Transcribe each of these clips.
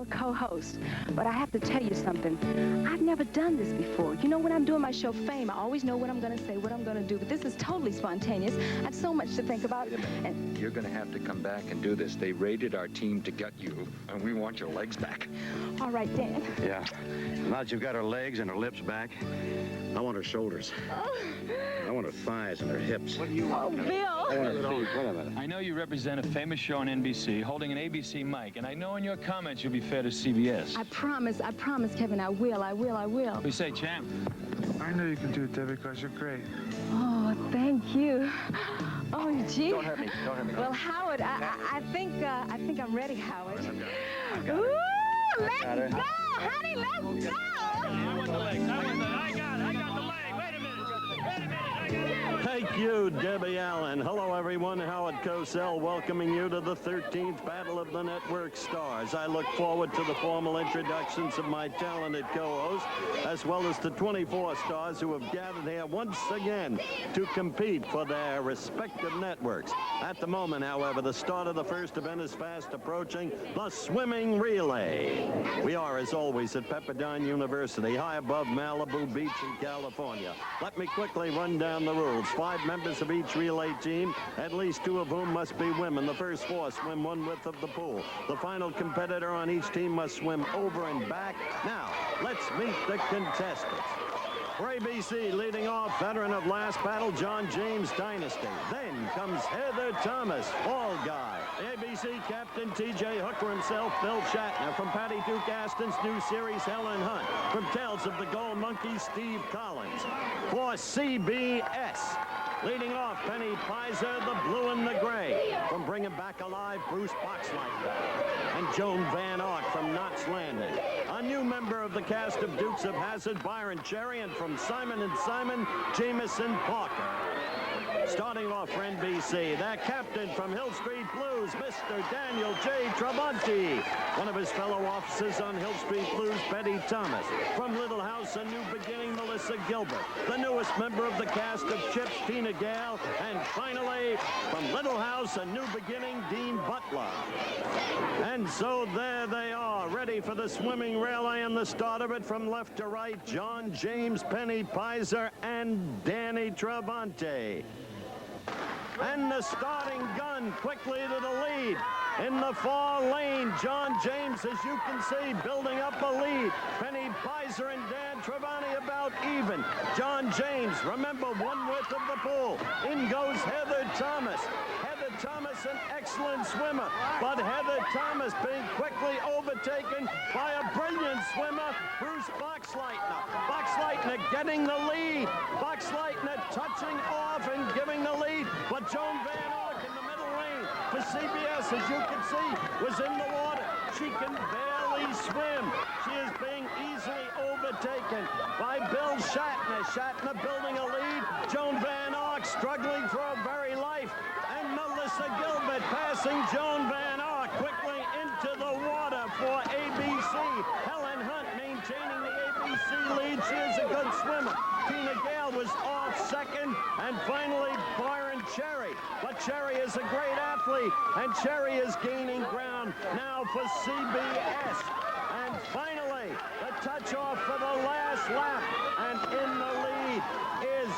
co-host, but I have to tell you something. I've never done this before. You know, when I'm doing my show Fame, I always know what I'm going to say, what I'm going to do, but this is totally spontaneous. I have so much to think about. Wait a minute. And you're going to have to come back and do this. They raided our team to get you, and we want your legs back. all right, Dan. Yeah. Now that you've got her legs and her lips back, I want her shoulders. I want her thighs and her hips. What do you want? Oh, Bill. I want her feet. Wait a minute. I know you represent a famous show on NBC, holding an ABC mic, and I know in your comments you'll be fair to CBS. I promise, Kevin, I will. What do you say, champ? I know you can do it, Debbie, because you're great. Oh, thank you. Oh, gee. Don't hurt me. Don't hurt me. Well, Howard, I think I'm ready, Howard. I got it. Ooh, got let's it. go, honey, let's go. I want the legs. I got the leg. Wait a minute. Thank you, Debbie Allen. Hello, everyone. Howard Cosell welcoming you to the 13th Battle of the Network Stars. I look forward to the formal introductions of my talented co-hosts, as well as the 24 stars who have gathered here once again to compete for their respective networks. At the moment, however, the start of the first event is fast approaching, the swimming relay. We are, as always, at Pepperdine University, high above Malibu Beach in California. Let me quickly run down the rules. 5 members of each relay team, at least 2 of whom must be women. The first 4 swim one width of the pool. The final competitor on each team must swim over and back. Now, let's meet the contestants. For ABC, leading off, veteran of last battle, John James Dynasty. Then comes Heather Thomas, Fall Guy. The ABC captain, TJ Hooker himself, Bill Shatner. From Patty Duke Aston's new series, Helen Hunt. From Tales of the Gold Monkey, Steve Collins. For CBS, leading off, Penny Pizer, the blue and the gray. From Bring 'Em Back Alive, Bruce Boxleitner. And Joan Van Ark from Knots Landing. A new member of the cast of Dukes of Hazzard, Byron Cherry, and from Simon & Simon, Jameson Parker. Starting off for NBC, their captain from Hill Street Blues, Mr. Daniel J. Travanti. One of his fellow officers on Hill Street Blues, Betty Thomas. From Little House, A New Beginning, Melissa Gilbert. The newest member of the cast of Chips, Tina Gale. And finally, from Little House, A New Beginning, Dean Butler. And so there they are, ready for the swimming relay, and the start of it from left to right, John James, Penny Pizer, and Danny Travanti. And the starting gun quickly to the lead. In the far lane, John James, as you can see, building up a lead. Penny Pizer and Dan Travanti about even. John James, remember, one width of the pool. In goes Heather Thomas. Heather Thomas, an excellent swimmer, but Heather Thomas being quickly overtaken by a brilliant swimmer, Bruce Boxleitner. Boxleitner getting the lead. Boxleitner touching off and giving the lead, but Joan Van Ark in the middle lane for CBS, as you can see, was in the water. She can barely swim. She is being easily overtaken by Bill Shatner. Shatner building a lead. Joan Van Ark struggling for her very life. And Melissa Gilbert passing Joan Van Ark quickly into the water for ABC. Helen Hunt maintaining the ABC lead. She is a good swimmer. Tina Gale was off second. And finally, Byron Cherry. But Cherry is a great athlete. And Cherry is gaining ground now for CBS. And finally, the touch-off for the last lap. And in the lead is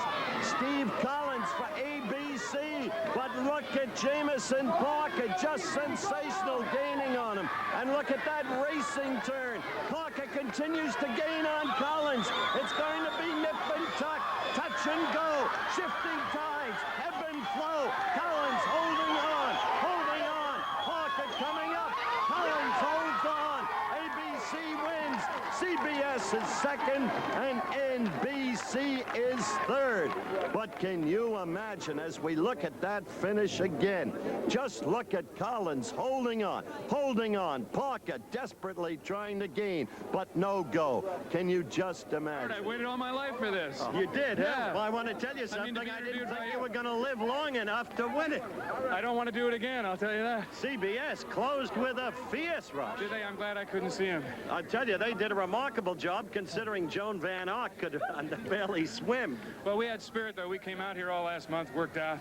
Steve Collins for ABC. But look at Jameson Parker, just sensational gaining on him. And look at that racing turn. Parker continues to gain on Collins. It's going to be nip and tuck, touch and go, shifting tides, ebb and flow. Collins holding on, holding on. Parker coming up. Collins holds on. ABC wins. CBS is second, and NBC is third. But can you imagine, as we look at that finish again, just look at Collins holding on, Parker desperately trying to gain, but no go. Can you just imagine? I waited all my life for this. You did, huh? Yeah. Well, I want to tell you something. to be I interviewed didn't by think you. you were going to live long enough to win it. I don't want to do it again, I'll tell you that. CBS closed with a fierce rush. Did they? I'm glad I couldn't see him. I tell you, they did a remarkable job considering Joan Van Ark could barely swim. Well, we had spirit, though. We came out here all last month, worked out.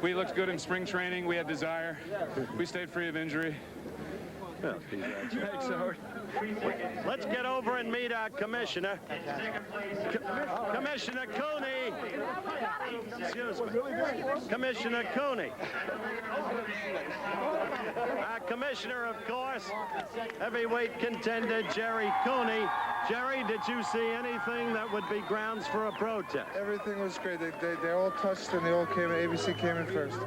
We looked good in spring training. We had desire. We stayed free of injury. Well, congratulations. Thanks, Howard. Let's get over and meet our commissioner. Commissioner Cooney. Excuse me. Commissioner Cooney. Our commissioner, of course, heavyweight contender Jerry Cooney. Jerry, did you see anything that would be grounds for a protest? Everything was great. They all touched and they all came in. ABC came in first.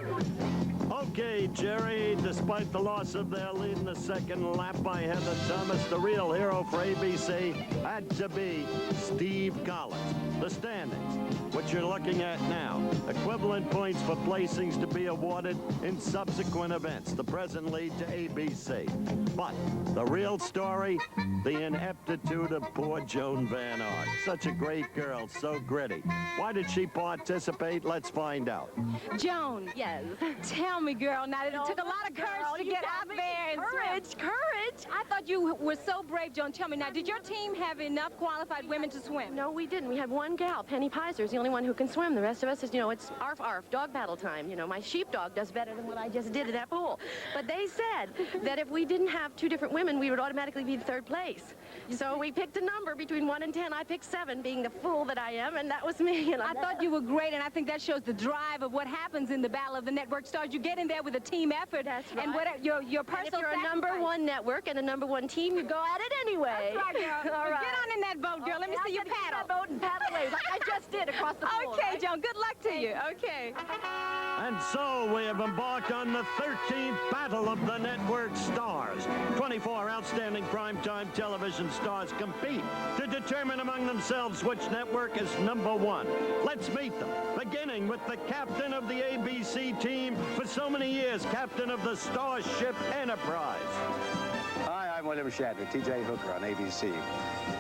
Okay, Jerry, despite the loss of their lead in the second lap by Heather Thomas, the real hero for ABC had to be Steve Collins. The standings, what you're looking at now, equivalent points for placings to be awarded in subsequent events, the present lead to ABC. But the real story, the ineptitude of poor Joan Van Ark. Such a great girl, so gritty. Why did she participate? Let's find out. Joan. Yes. Tell me, girl, now it took a lot of courage to get out there and swim. Courage. I thought you were so brave, Joan. Tell me now, did your team have enough qualified women to swim? No, we didn't. We had one gal, Penny Piser's the only one who can swim. The rest of us is, it's arf, arf, dog battle time. My sheepdog does better than what I just did in that pool. But they said that if we didn't have two different women, we would automatically be third place. So we picked a number between 1 and 10. I picked 7, being the fool that I am, and that was me. And I thought you were great, and I think that shows the drive of what happens in the Battle of the Network Stars. You get in there with a team effort. That's right. And what your personal and if you're a number 1 network and a number 1 team, you go at it anyway. That's right, girl. All right. Get on in that boat, girl. Let me see you paddle. Get in that boat and paddle away like I just did across the pool. Okay, right? Joan. Good luck to you. Okay. And so we have embarked on the 13th Battle of the Network Stars. 24 outstanding primetime television stars compete to determine among themselves which network is number 1. Let's meet them, beginning with the captain of the ABC team for so many years, captain of the Starship Enterprise. Hi, I'm William Shatner, TJ Hooker on ABC.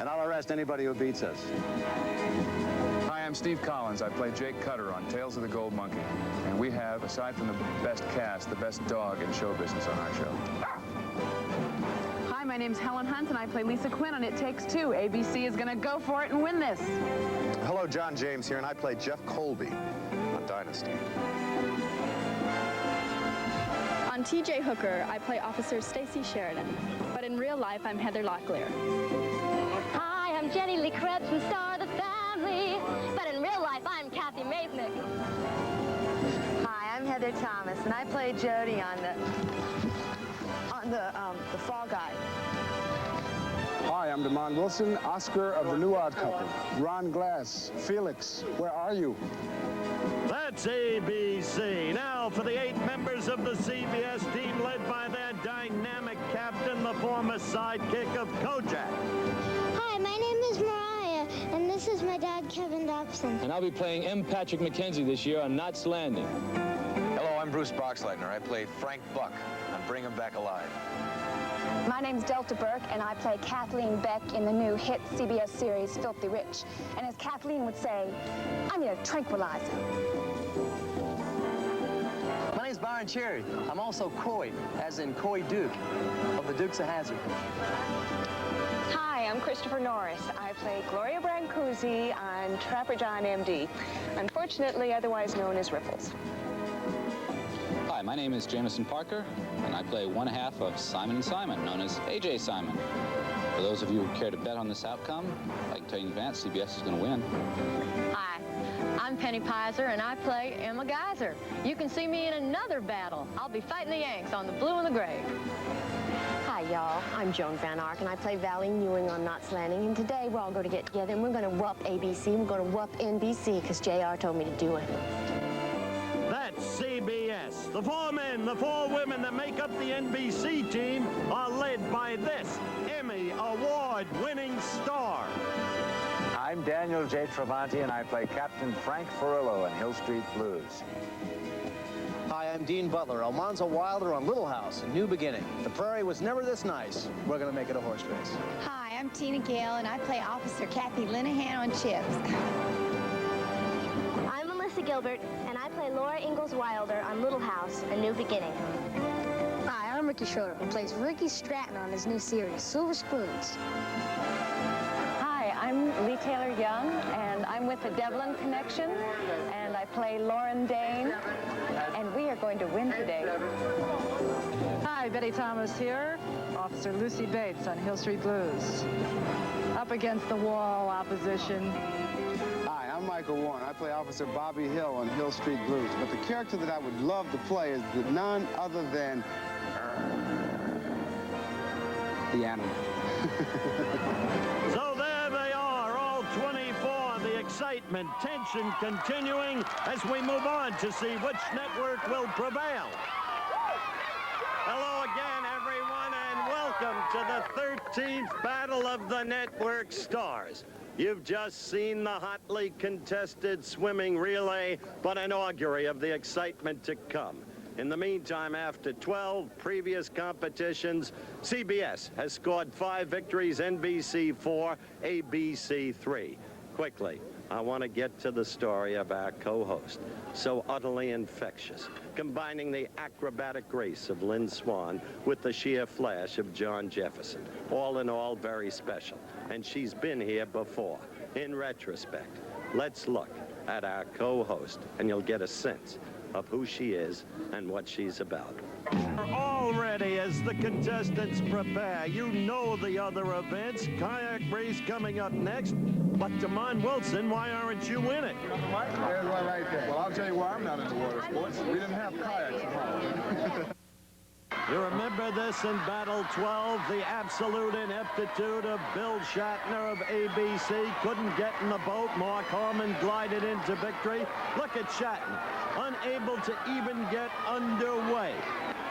And I'll arrest anybody who beats us. Hi, I'm Steve Collins. I play Jake Cutter on Tales of the Gold Monkey. And we have, aside from the best cast, the best dog in show business on our show. Hi, my name's Helen Hunt, and I play Lisa Quinn on It Takes Two. ABC is going to go for it and win this. Hello, John James here, and I play Jeff Colby on Dynasty. On TJ Hooker, I play Officer Stacy Sheridan, but in real life, I'm Heather Locklear. Hi, I'm Jenny Lee Krebs from Star of the Family, but in real life, I'm Kathy Maisnick. Hi, I'm Heather Thomas, and I play Jody on the Fall Guy. Hi, I'm DeMond Wilson, Oscar of the New Odd Couple. Ron Glass, Felix, where are you? That's ABC. Now for the 8 members of the CBS team led by their dynamic captain, the former sidekick of Kojak. Hi, my name is Mariah, and this is my dad, Kevin Dobson. And I'll be playing M. Patrick McKenzie this year on Knots Landing. Hello, I'm Bruce Boxleitner. I play Frank Buck on Bring 'Em Back Alive. My name's Delta Burke, and I play Kathleen Beck in the new hit CBS series, Filthy Rich. And as Kathleen would say, I'm your tranquilizer. My name's Byron Cherry. I'm also Coy, as in Coy Duke, of the Dukes of Hazzard. Hi, I'm Christopher Norris. I play Gloria Brancusi on Trapper John M.D., unfortunately otherwise known as Ripples. Hi, my name is Jameson Parker, and I play one half of Simon & Simon, known as A.J. Simon. For those of you who care to bet on this outcome, I can tell you in advance, CBS is going to win. Hi, I'm Penny Piser, and I play Emma Geyser. You can see me in another battle. I'll be fighting the Yanks on the blue and the gray. Hi, y'all. I'm Joan Van Ark, and I play Valley Ewing on Knots Landing. And today, we're all going to get together, and we're going to whoop ABC. We're going to whoop NBC, because JR told me to do it. That's CBS. The 4 men, the 4 women that make up the NBC team are led by this Emmy Award-winning star. I'm Daniel J. Travanti, and I play Captain Frank Furillo in Hill Street Blues. Hi, I'm Dean Butler, Almanzo Wilder on Little House, A New Beginning. The prairie was never this nice. We're going to make it a horse race. Hi, I'm Tina Gale, and I play Officer Kathy Linehan on Chips. I'm Melissa Gilbert, and I play Laura Ingalls Wilder on Little House, A New Beginning. Hi, I'm Ricky Schroder, who plays Ricky Stratton on his new series, Silver Spoons. Hi, I'm Lee Taylor Young, and I'm with the Devlin Connection, and I play Lauren Dane, and we are going to win today. Hi, Betty Thomas here. Officer Lucy Bates on Hill Street Blues. Up against the wall opposition. Hi, I'm Michael Warren. I play Officer Bobby Hill on Hill Street Blues. But the character that I would love to play is none other than the animal. So there they are, all 24. The excitement, tension continuing as we move on to see which network will prevail. Hello again, everyone, and welcome to the 13th Battle of the Network Stars. You've just seen the hotly contested swimming relay, but an augury of the excitement to come. In the meantime, after 12 previous competitions, CBS has scored 5 victories, NBC 4, ABC 3. Quickly, I want to get to the story of our co-host, so utterly infectious, combining the acrobatic grace of Lynn Swan with the sheer flash of John Jefferson. All in all, very special. And she's been here before. In retrospect, let's look at our co-host, and you'll get a sense of who she is and what she's about. Already, as the contestants prepare, you know the other events. Kayak race coming up next. But Damon Wilson, why aren't you in it? There's one right there. Well, I'll tell you why I'm not into water sports. We didn't have kayaks at home. You remember this in Battle 12, the absolute ineptitude of Bill Shatner of ABC. Couldn't get in the boat. Mark Harmon glided into victory. Look at Shatner, unable to even get underway.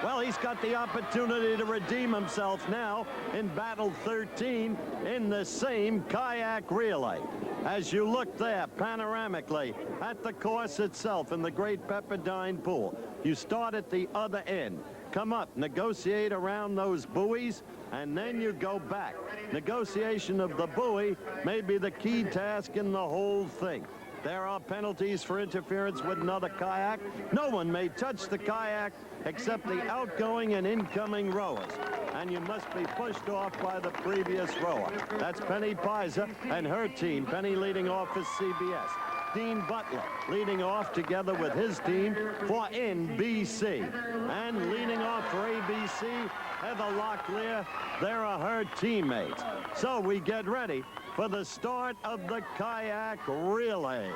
Well, he's got the opportunity to redeem himself now in Battle 13 in the same kayak relay. As you look there panoramically at the course itself in the Great Pepperdine Pool, you start at the other end. Come up, negotiate around those buoys, and then you go back. Negotiation of the buoy may be the key task in the whole thing. There are penalties for interference with another kayak. No one may touch the kayak except the outgoing and incoming rowers. And you must be pushed off by the previous rower. That's Penny Pisa and her team. Penny leading off as CBS. Dean Butler leading off together with his team for NBC. And leading off for ABC, Heather Locklear. There are her teammates. So we get ready for the start of the kayak relay.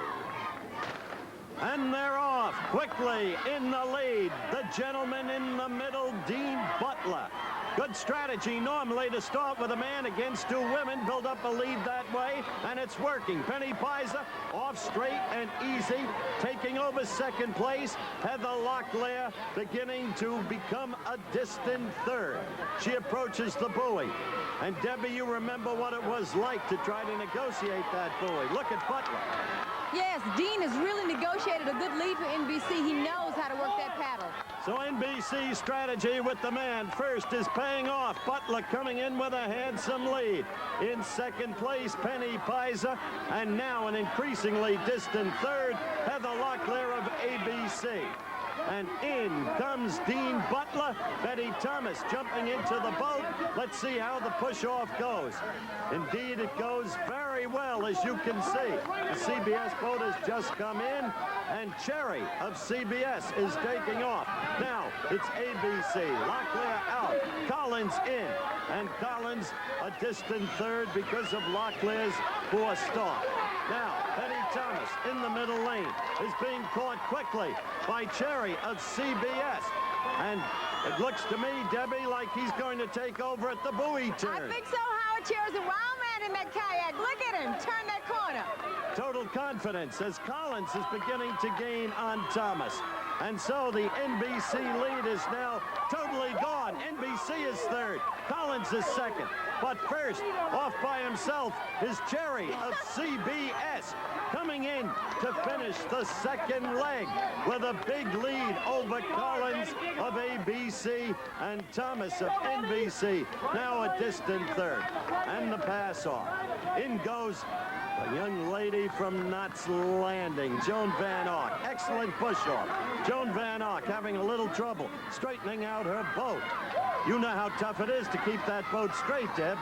And they're off quickly in the lead. The gentleman in the middle, Dean Butler. Good strategy normally to start with a man against 2 women, build up a lead that way, and it's working. Penny Pisa off straight and easy, taking over second place. Heather Locklear beginning to become a distant third. She approaches the buoy. And Debbie, you remember what it was like to try to negotiate that buoy. Look at Butler. Yes, Dean has really negotiated a good lead for NBC. He knows how to work that paddle. So NBC's strategy with the man first is paying off. Butler coming in with a handsome lead. In second place, Penny Pisa, and now an increasingly distant third, Heather Locklear of ABC. And in comes Dean Butler. Betty Thomas jumping into the boat. Let's see how the push-off goes. Indeed, it goes very well, as you can see. The CBS boat has just come in, and Cherry of CBS is taking off. Now, it's ABC. Locklear out. Collins in. And Collins a distant third because of Locklear's poor start. Now, Betty Thomas in the middle lane is being caught quickly by Cherry of CBS. And it looks to me, Debbie, like he's going to take over at the buoy turn. I think so, Howard. Cherry's a wild man in that kayak. Look at him. Turn that corner. Total confidence as Collins is beginning to gain on Thomas. And so the NBC lead is now totally gone. NBC is third. Collins is second. But first, off by himself, is Cherry of CBS. Coming in to finish the second leg with a big lead over Collins of ABC and Thomas of NBC. Now a distant third. And the pass off. In goes a young lady from Knots Landing, Joan Van Ark. Excellent push-off. Joan Van Ark having a little trouble straightening out her boat. You know how tough it is to keep that boat straight, Deb.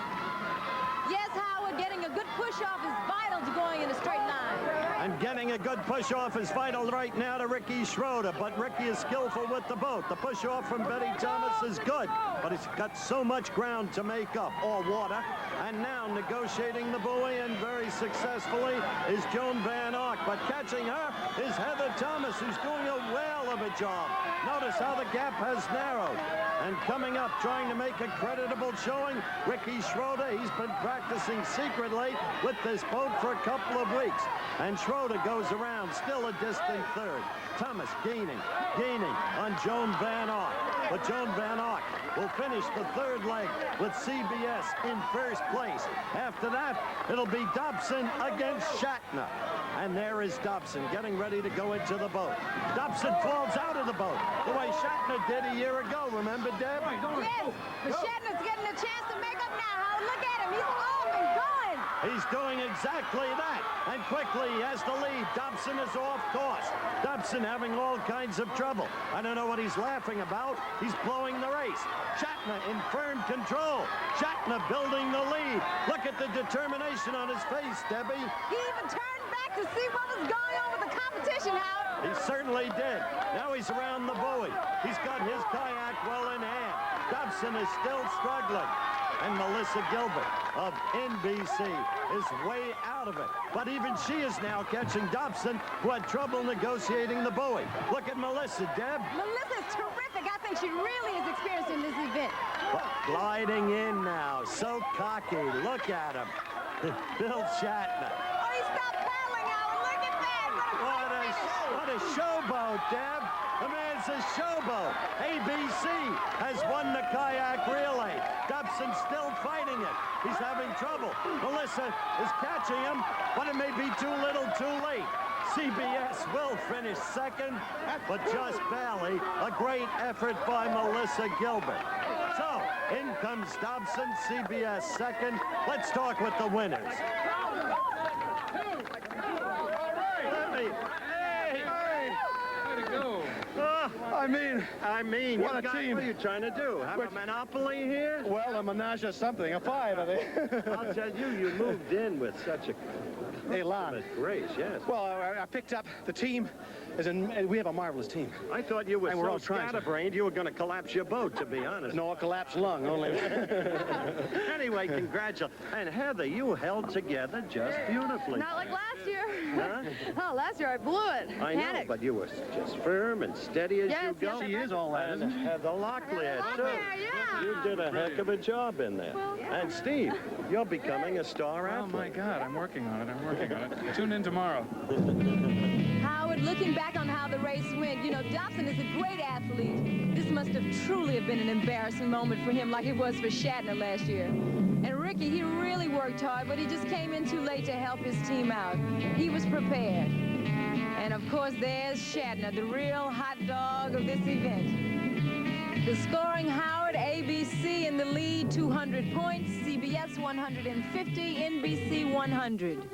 Yes, Howard, getting a good push-off is vital to going in a straight line. And getting a good push-off is vital right now to Ricky Schroder, but Ricky is skillful with the boat. The push-off from Betty Thomas is good, but he's got so much ground to make up, or water. And now negotiating the buoy, and very successfully, is Joan Van Ark. But catching her is Heather Thomas, who's doing a whale of a job. Notice how the gap has narrowed. And coming up, trying to make a creditable showing, Ricky Schroder. He's been practicing secretly with this boat for a couple of weeks. And Schroder goes around, still a distant third. Thomas gaining on Joan Van Ark. But Joan Van Ark will finish the third leg with CBS in first place. After that, it'll be Dobson against Shatner. And there is Dobson getting ready to go into the boat. Dobson falls out of the boat the way Shatner did a year ago. Remember, Deb? Yes, but Shatner's getting a chance to make up now. Howard, look at him. He's off and going. He's doing exactly that. And quickly he has the lead. Dobson is off course. Dobson having all kinds of trouble. I don't know what he's laughing about. He's blowing the race. Shatner in firm control. Shatner building the lead. Look at the determination on his face, Debbie. He even turned back to see what was going on with the competition, Howard. He certainly did. Now he's around the buoy. He's got his kayak well in hand. Dobson is still struggling. And Melissa Gilbert of NBC is way out of it. But even she is now catching Dobson, who had trouble negotiating the buoy. Look at Melissa, Deb. Melissa's terrific. I think she really is experienced in this event. Gliding in now. So cocky. Look at him. Bill Shatner. Oh, he stopped paddling, Howard. Look at that. What a showboat, Deb. The man's a showboat. ABC has won the kayak relay. Dobson's still fighting it. He's having trouble. Melissa is catching him, but it may be too little too late. CBS will finish second, but just barely. A great effort by Melissa Gilbert. So, in comes Dobson, CBS second. Let's talk with the winners. I mean, what a team. What are you trying to do? Have a monopoly here? Well, a menage or something, a five, I think. I'll tell you, you moved in with such a elan. Grace, yes. Well, I picked up the team, we have a marvelous team. I thought you were and we're so all scatterbrained you were going to collapse your boat, to be honest. No, a collapsed lung, only. Anyway, congratulations. And Heather, you held together just beautifully. Not like last year. Huh? Oh, last year I blew it. I know, but you were just firm and steady as you go. She is all that, isn't she? And Heather Locklear, too. Yeah. You did a heck of a job in there. Well, yeah. And Steve, you're becoming a star athlete. Oh, my God, I'm working on it. Tune in tomorrow. Howard, looking back on how the race went, you know, Dobson is a great athlete. This must have truly been an embarrassing moment for him like it was for Shatner last year. And Ricky, he really worked hard, but he just came in too late to help his team out. He was prepared. And of course, there's Shatner, the real hot dog of this event. The scoring, Howard, ABC in the lead, 200 points, CBS 150, NBC 100.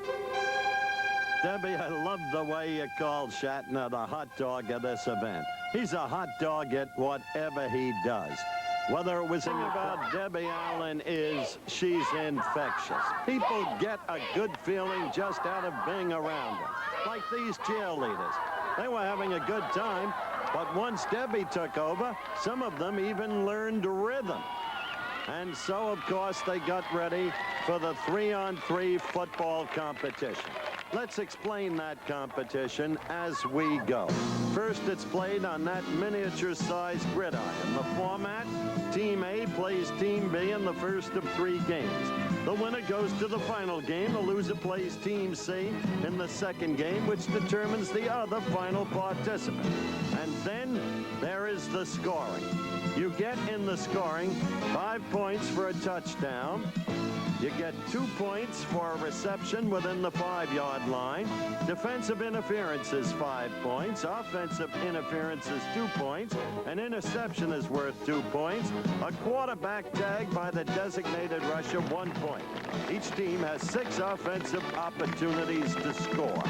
Debbie, I love the way you called Shatner the hot dog of this event. He's a hot dog at whatever he does. Whether it was in about Debbie Allen is she's infectious. People get a good feeling just out of being around her, like these cheerleaders. They were having a good time, but once Debbie took over, some of them even learned rhythm. And so, of course, they got ready for the 3-on-3 football competition. Let's explain that competition as we go. First, it's played on that miniature-sized gridiron. The format, Team A plays Team B in the first of 3 games. The winner goes to the final game. The loser plays Team C in the second game, which determines the other final participant. And then there is the scoring. You get in the scoring 5 points for a touchdown. You get 2 points for a reception within the 5-yard line. Defensive interference is 5 points. Offensive interference is 2 points. An interception is worth 2 points. A quarterback tag by the designated rusher, 1 point. Each team has 6 offensive opportunities to score.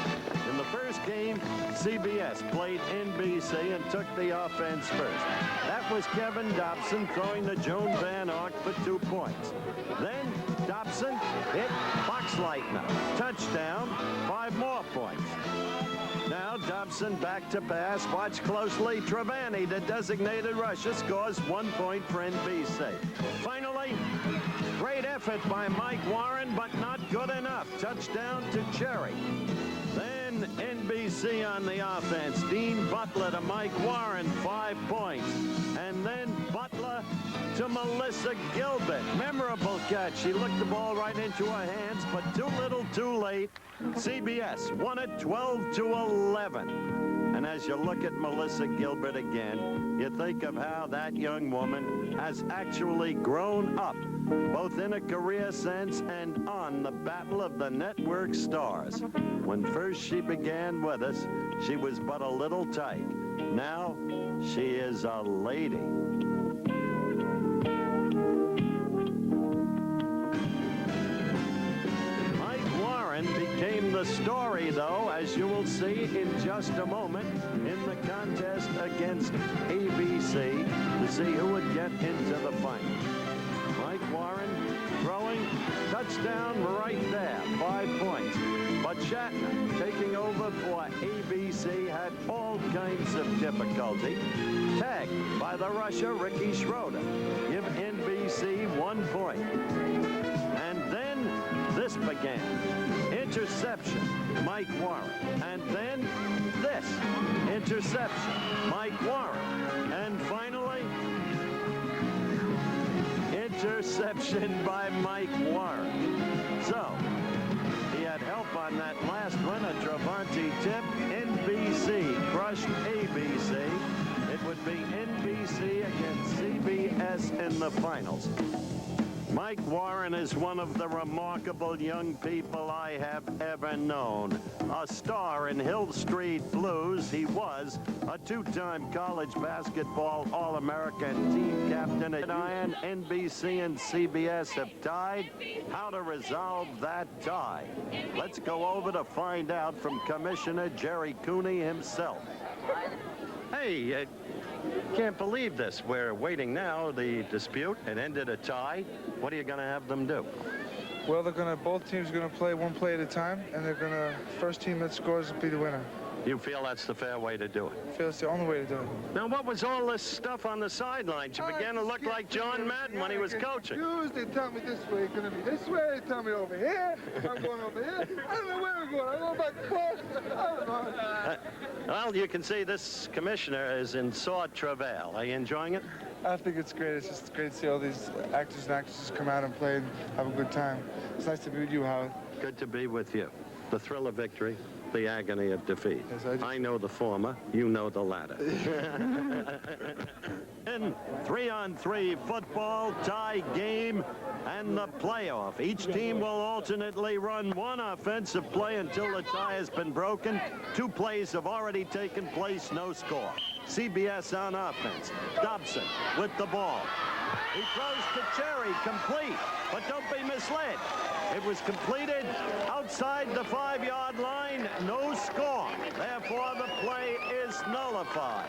In the first game, CBS played NBC and took the offense first. That was Kevin Dobson throwing to Joan Van Ark for 2 points. Then Dobson hit Boxleitner. Touchdown, 5 more points. Now Dobson back to pass. Watch closely. Travanti, the designated rusher, scores 1 point for NBC. Finally, great effort by Mike Warren, but not good enough. Touchdown to Cherry. Then NBC on the offense. Dean Butler to Mike Warren, 5 points. And then Butler to Melissa Gilbert. Memorable catch. She looked the ball right into her hands, but too little, too late. CBS won it 12-11. And as you look at Melissa Gilbert again, you think of how that young woman has actually grown up, both in a career sense and on the Battle of the Network Stars. When first she began with us, she was but a little tyke. Now, she is a lady. Became the story, though, as you will see in just a moment, in the contest against ABC to see who would get into the final. Mike Warren throwing, touchdown right there, 5 points. But Shatner, taking over for ABC, had all kinds of difficulty. Tagged by the rusher, Ricky Schroder. Give NBC 1 point. And then this began. Interception, Mike Warren. And then this, interception, Mike Warren. And finally, interception by Mike Warren. So, he had help on that last one, a Travanti tip. NBC crushed ABC. It would be NBC against CBS in the finals. Mike Warren is one of the remarkable young people I have ever known. A star in Hill Street Blues, he was a 2-time college basketball All-American team captain at Iron. NBC and CBS have tied. How to resolve that tie? Let's go over to find out from Commissioner Jerry Cooney himself. Hey, can't believe this. We're waiting now, the dispute. It ended a tie. What are you going to have them do? Well, both teams are going to play one play at a time, and first team that scores will be the winner. You feel that's the fair way to do it? I feel it's the only way to do it. Now, what was all this stuff on the sidelines? You began to look like John Madden when he was coaching. They tell me this way, it's going to be this way. They tell me over here. I'm going over here. I don't know where we're going. I'm going back and forth. I don't know. Well, you can see this commissioner is in sore travail. Are you enjoying it? I think it's great. It's just great to see all these actors and actresses come out and play and have a good time. It's nice to be with you, Howard. Good to be with you. The thrill of victory, the agony of defeat. Yes, I know the former, you know the latter. In 3-on-3 football, tie game, and the playoff. Each team will alternately run one offensive play until the tie has been broken. 2 plays have already taken place, no score. CBS on offense. Dobson with the ball. He throws to Cherry, complete, but don't be misled. It was completed outside the 5-yard line, no score. Therefore, the play is nullified.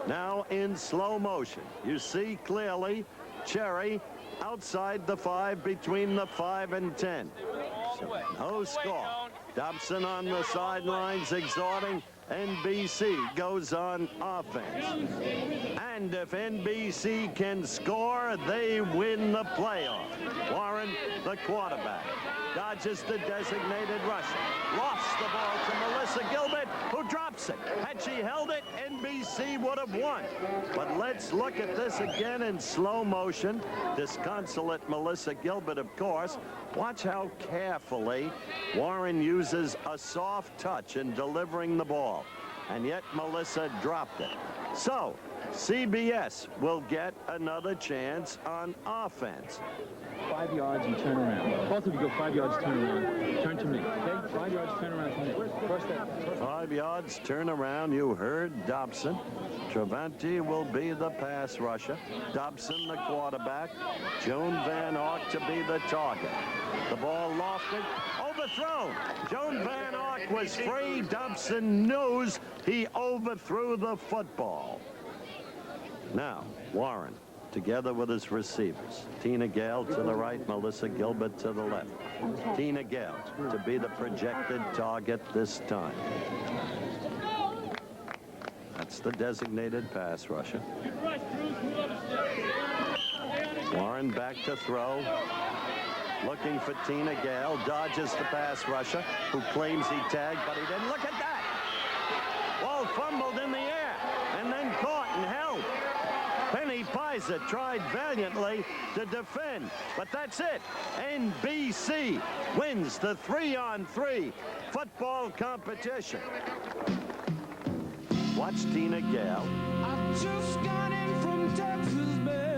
Now in slow motion, you see clearly Cherry outside the 5, between the 5 and 10. So, no score. Dobson on the sidelines exhorting. NBC goes on offense. And if NBC can score, they win the playoff. Warren, the quarterback, dodges the designated rusher. Lost the ball to Melissa Gilbert, who drops it. Had she held it, NBC would have won. But let's look at this again in slow motion. Disconsolate Melissa Gilbert, of course. Watch how carefully Warren uses a soft touch in delivering the ball. And yet Melissa dropped it. So CBS will get another chance on offense. 5 yards and turn around. Both of you go 5 yards, turn around. Turn to me, okay? 5 yards, turn around to me. First step. 5 yards, turn around. You heard Dobson. Travanti will be the pass rusher. Dobson, the quarterback. Joan Van Ark to be the target. The ball lofted. Overthrown. Joan Van Ark was free. Dobson knows he overthrew the football. Now, Warren together with his receivers. Tina Gale to the right, Melissa Gilbert to the left. Okay. Tina Gale to be the projected target this time. That's the designated pass rusher. Warren back to throw. Looking for Tina Gale. Dodges the pass rusher, who claims he tagged, but he didn't. Look at that! Ball fumbled in the air and then caught and held. Penny Pizer tried valiantly to defend, but that's it. NBC wins the 3-on-3 football competition. Watch Tina Gale. I just got in from Texas, babe.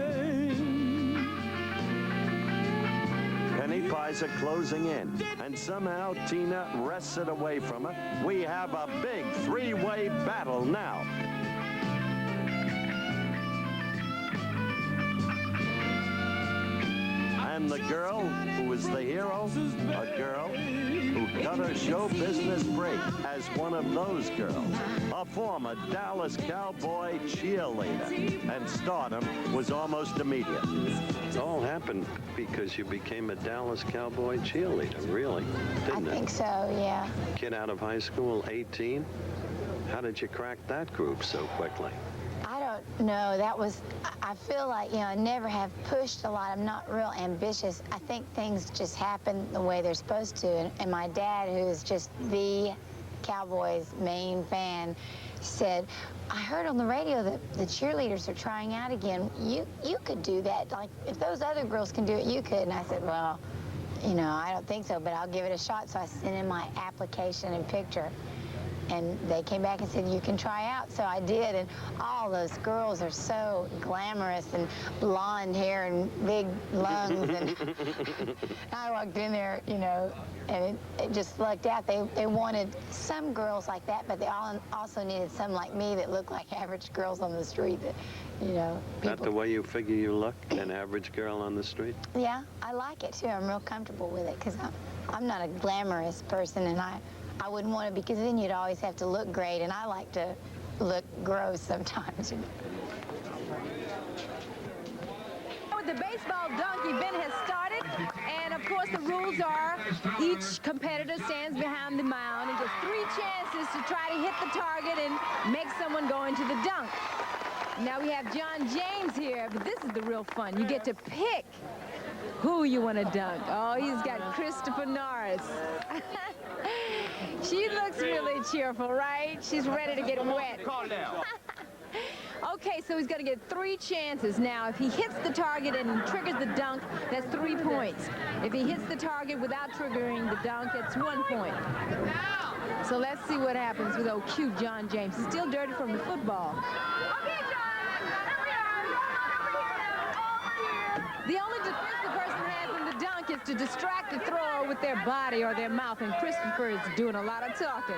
Penny Pizer closing in, and somehow Tina wrests it away from her. We have a big three-way battle now. And the girl who is the hero, a girl who cut her show business break as one of those girls, a former Dallas Cowboy cheerleader, and stardom was almost immediate. It all happened because you became a Dallas Cowboy cheerleader, really, didn't it? I think so, yeah. Kid out of high school, 18. How did you crack that group so quickly? I don't know. That was, I feel like, I never have pushed a lot. I'm not real ambitious. I think things just happen the way they're supposed to. And my dad, who is just the Cowboys' main fan, said, I heard on the radio that the cheerleaders are trying out again. You could do that. Like, if those other girls can do it, you could. And I said, well, I don't think so, but I'll give it a shot. So I sent in my application and picture. And they came back and said, you can try out. So I did, and all those girls are so glamorous and blonde hair and big lungs. And I walked in there, and it just lucked out. They wanted some girls like that, but they also needed some like me that looked like average girls on the street that, That the way you figure you look, an average girl on the street? Yeah, I like it, too. I'm real comfortable with it, because I'm not a glamorous person, and I wouldn't want to, because then you'd always have to look great, and I like to look gross sometimes. The baseball dunk event has started, and of course the rules are each competitor stands behind the mound and gets 3 chances to try to hit the target and make someone go into the dunk. Now we have John James here, but this is the real fun. You get to pick who you want to dunk. Oh, he's got Christopher Norris. She looks really cheerful, right? She's ready to get wet. Okay, so he's going to get 3 chances. Now, if he hits the target and triggers the dunk, that's 3 points. If he hits the target without triggering the dunk, it's 1 point. So let's see what happens with old cute John James. He's still dirty from the football. The only defense the person has in the dunk is to distract the thrower with their body or their mouth, and Christopher is doing a lot of talking.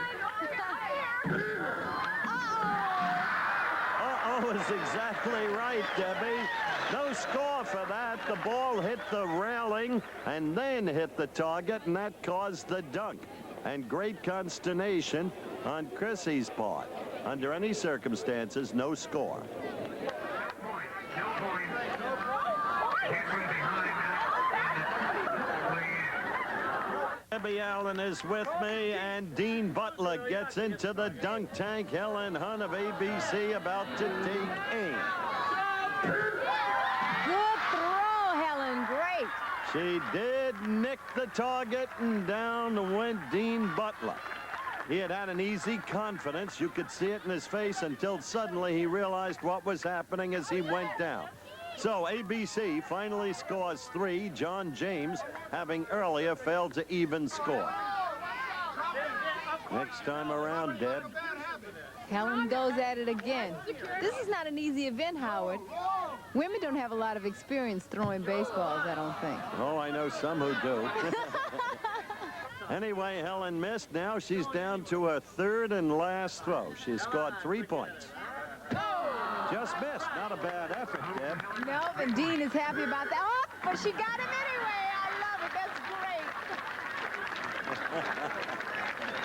Uh-oh is exactly right, Debbie. No score for that. The ball hit the railing and then hit the target, and that caused the dunk. And great consternation on Chrissy's part. Under any circumstances, no score. Debbie Allen is with me, and Dean Butler gets into the dunk tank. Helen Hunt of ABC about to take aim. Good throw, Helen. Great. She did nick the target, and down went Dean Butler. He had an easy confidence. You could see it in his face until suddenly he realized what was happening as he went down. So ABC finally scores 3. John James, having earlier failed to even score. Next time around, Deb. Helen goes at it again. This is not an easy event, Howard. Women don't have a lot of experience throwing baseballs, I don't think. Oh, I know some who do. Anyway, Helen missed. Now she's down to her 3rd and last throw. She's scored 3 points. Just missed. Not a bad effort, Deb. Nope, and Dean is happy about that. Oh, but she got him anyway. I love it. That's great.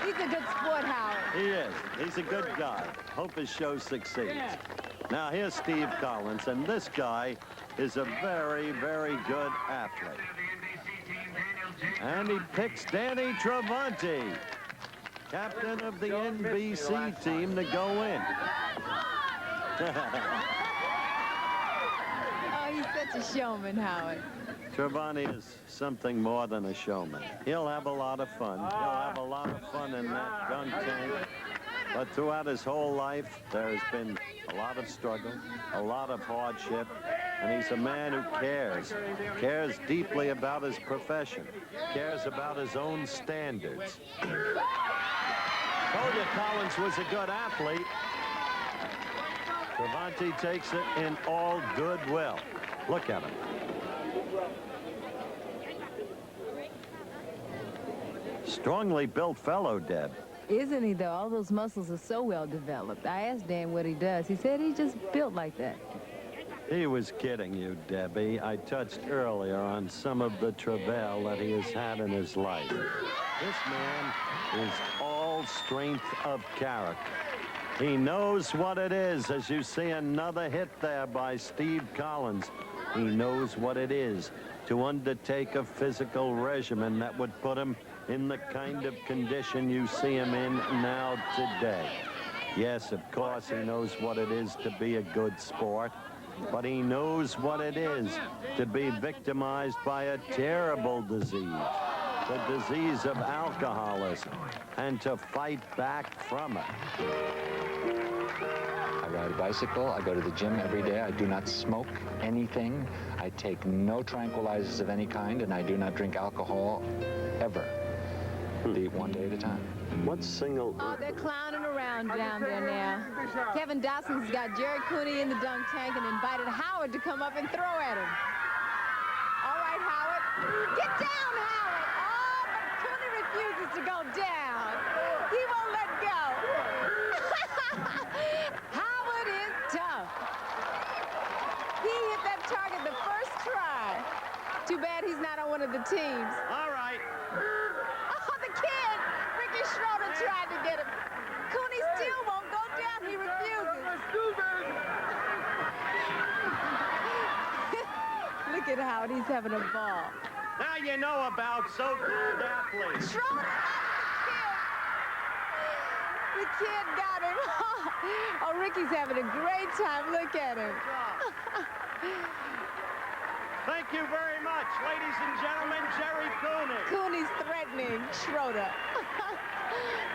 He's a good sport, Howard. He is. He's a good guy. Hope his show succeeds. Now here's Steve Collins, and this guy is a very, very good athlete. And he picks Danny Travanti, captain of the NBC team, to go in. Oh, he's such a showman, Howard. Travanti is something more than a showman. He'll have a lot of fun. He'll have a lot of fun in that dunk tank. But throughout his whole life, there has been a lot of struggle, a lot of hardship, and he's a man who cares deeply about his profession, cares about his own standards. Told you Collins was a good athlete. Travanti takes it in all goodwill. Look at him. Strongly built fellow, Deb. Isn't he, though? All those muscles are so well developed. I asked Dan what he does. He said he's just built like that. He was kidding you, Debbie. I touched earlier on some of the travail that he has had in his life. This man is all strength of character. He knows what it is, as you see another hit there by Steve Collins. He knows what it is to undertake a physical regimen that would put him in the kind of condition you see him in now today. Yes, of course, he knows what it is to be a good sport, but he knows what it is to be victimized by a terrible disease, the disease of alcoholism, and to fight back from it. I ride a bicycle. I go to the gym every day. I do not smoke anything. I take no tranquilizers of any kind, and I do not drink alcohol ever. Eat one day at a time. What's single? Oh, they're clowning around down there now. Kevin Dobson's got Jerry Cooney in the dunk tank and invited Howard to come up and throw at him. All right, Howard. Get down, Howard. Oh, but Cooney refuses to go down. He won't let go. Howard is tough. He hit that target the first try. Too bad he's not on one of the teams. All right. Oh, the kid! Ricky Schroder tried to get him. Cooney still won't go down. He refuses. Look at Howard. He's having a ball. Now you know about so-called athletes. Schroder! The kid got him. Oh, Ricky's having a great time. Look at him. Thank you very much, ladies and gentlemen, Jerry Cooney. Cooney's threatening Schroder.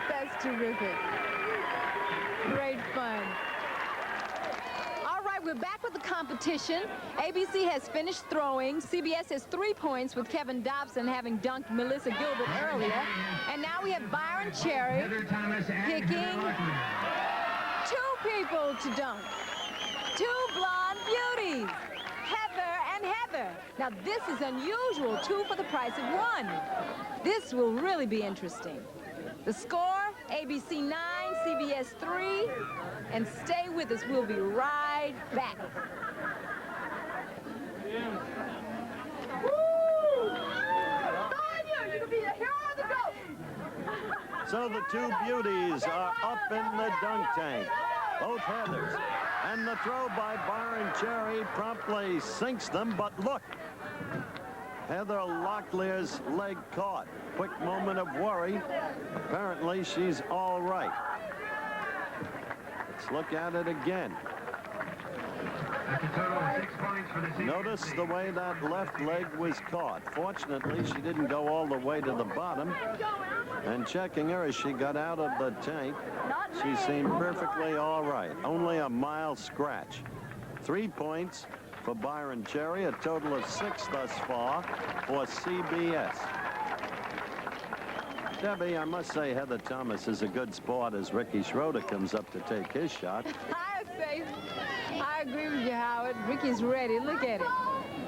That's terrific. Great fun. All right, we're back with the competition. ABC has finished throwing. CBS has 3 points with Kevin Dobson having dunked Melissa Gilbert earlier. And now we have Byron Cherry picking 2 people to dunk. 2 blonde beauties. Heather and Heather. Now this is unusual, 2 for the price of 1. This will really be interesting. The score, ABC 9, CBS 3, and stay with us. We'll be right back. So the 2 beauties are up in the dunk tank. Both Heathers. And the throw by Byron Cherry promptly sinks them, but look. Heather Locklear's leg caught. Quick moment of worry. Apparently she's all right. Let's look at it again. Notice the way that left leg was caught. Fortunately, she didn't go all the way to the bottom. And checking her as she got out of the tank, she seemed perfectly all right. Only a mild scratch. 3 points for Byron Cherry, a total of 6 thus far for CBS. Debbie, I must say Heather Thomas is a good sport as Ricky Schroder comes up to take his shot. I agree with you, Howard. Ricky's ready. Look at it.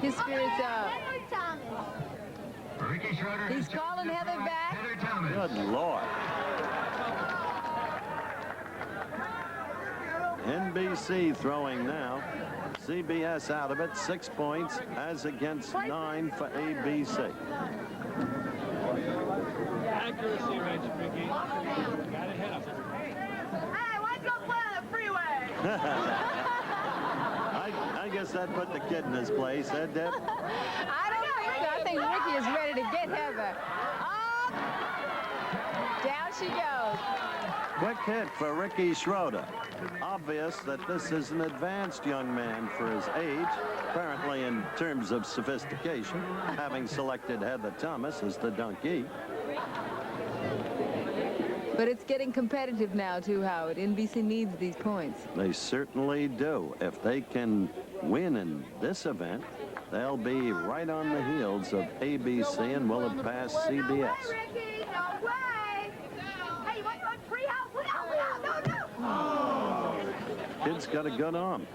His spirit's up. He's calling Heather back. Good Lord. NBC throwing now. CBS out of it, 6 points as against 9 for ABC. Accuracy, Ricky. Got ahead of him. Hey, let's go play on the freeway. guess that put the kid in his place, eh, Deb? I don't think so. I think Ricky is ready to get Heather. Up. Down she goes. Quick hit for Ricky Schroder. Obvious that this is an advanced young man for his age, apparently in terms of sophistication, having selected Heather Thomas as the donkey. But it's getting competitive now, too, Howard. NBC needs these points. They certainly do. If they can win in this event, they'll be right on the heels of ABC and will have passed CBS. Kid's got a good arm.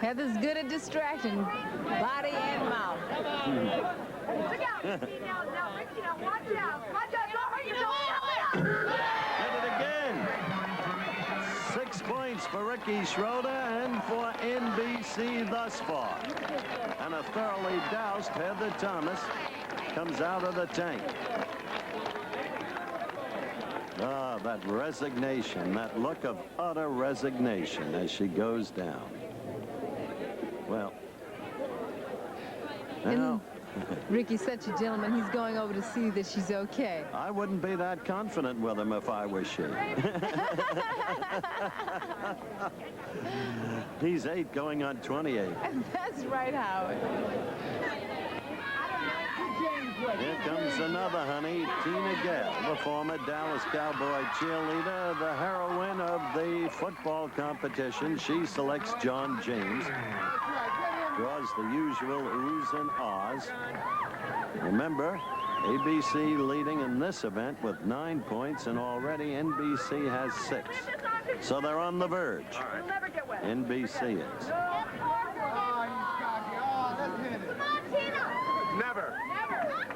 Heather's good at distraction, body and mouth. Look out, now, Ricky, watch out. Hit it again. 6 points for Ricky Schroder and for NBC thus far. And a thoroughly doused Heather Thomas comes out of the tank. Ah, that resignation, that look of utter resignation as she goes down. Well, now, Ricky's such a gentleman. He's going over to see that she's okay. I wouldn't be that confident with him if I was she. He's 8 going on 28. That's right, Howard. Here comes another honey, Tina Gale, the former Dallas Cowboy cheerleader, the heroine of the football competition. She selects John James. Draws the usual oohs and ahs. Remember, ABC leading in this event with 9 points, and already NBC has 6. So they're on the verge. NBC is. Never.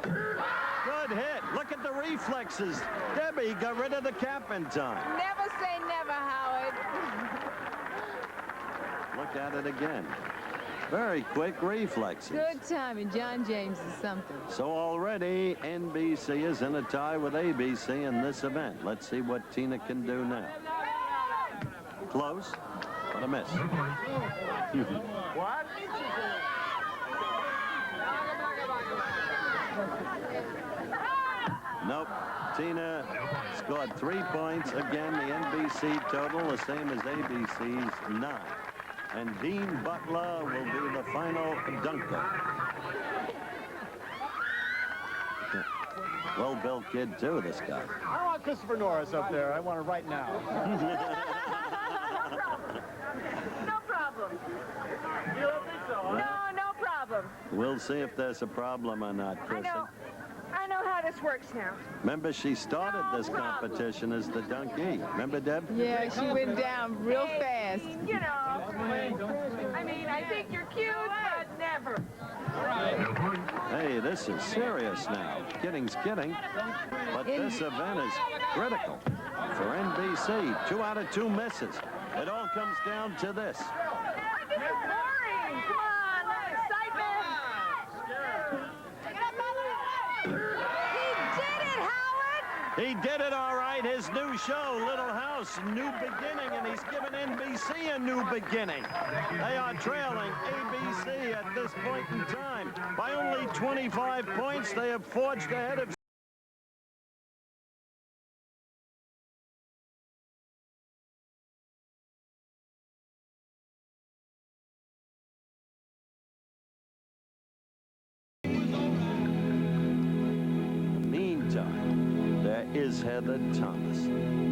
Good hit. Look at the reflexes. Debbie got rid of the cap in time. Never say never, Howard. Look at it again. Very quick reflexes. Good timing. John James is something. So already NBC is in a tie with ABC in this event. Let's see what Tina can do now. Close, but a miss. What? Nope. Tina scored 3 points. Again, the NBC total, the same as ABC's 9. And Dean Butler will be the final dunker. Well-built kid, too, this guy. I want Christopher Norris up there. I want it right now. No problem. You don't think so, huh? No problem. We'll see if there's a problem or not, Chrissy. I know how this works now. Remember, she started this competition as the donkey. Remember, Deb? Yeah, she went down real fast. You know, I mean, I think you're cute, but never. Hey, this is serious now. Kidding's kidding. But this event is critical for NBC. 2 out of 2 misses. It all comes down to this. This is boring. Come on, let excitement. He did it all right. His new show, Little House, New Beginning, and he's given NBC a new beginning. They are trailing ABC at this point in time. By only 25 points, they have forged ahead of is Heather Thomas,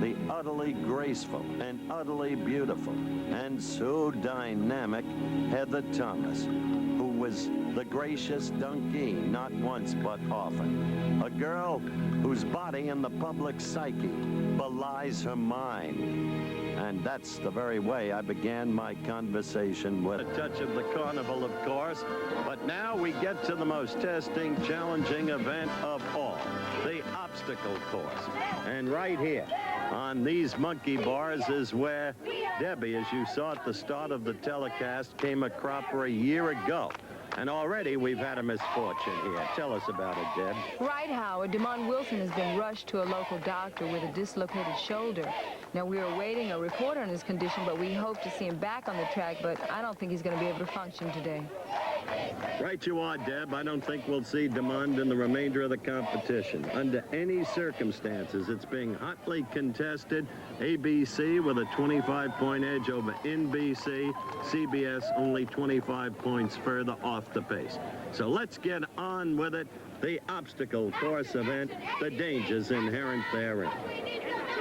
the utterly graceful and utterly beautiful and so dynamic Heather Thomas, who was the gracious donkey not once but often. A girl whose body in the public psyche belies her mind. And that's the very way I began my conversation with a touch of the carnival, of course. But now we get to the most testing, challenging event of all, the obstacle course. And right here on these monkey bars is where Debbie, as you saw at the start of the telecast, came a cropper a year ago. And already we've had a misfortune here. Tell us about it, Deb. Right, Howard. Demond Wilson has been rushed to a local doctor with a dislocated shoulder. Now, we're awaiting a report on his condition, but we hope to see him back on the track, but I don't think he's going to be able to function today. Right you are, Deb. I don't think we'll see Demond in the remainder of the competition. Under any circumstances, it's being hotly contested. ABC with a 25-point edge over NBC. CBS only 25 points further off the pace. So let's get on with it. The obstacle course event, the dangers inherent therein.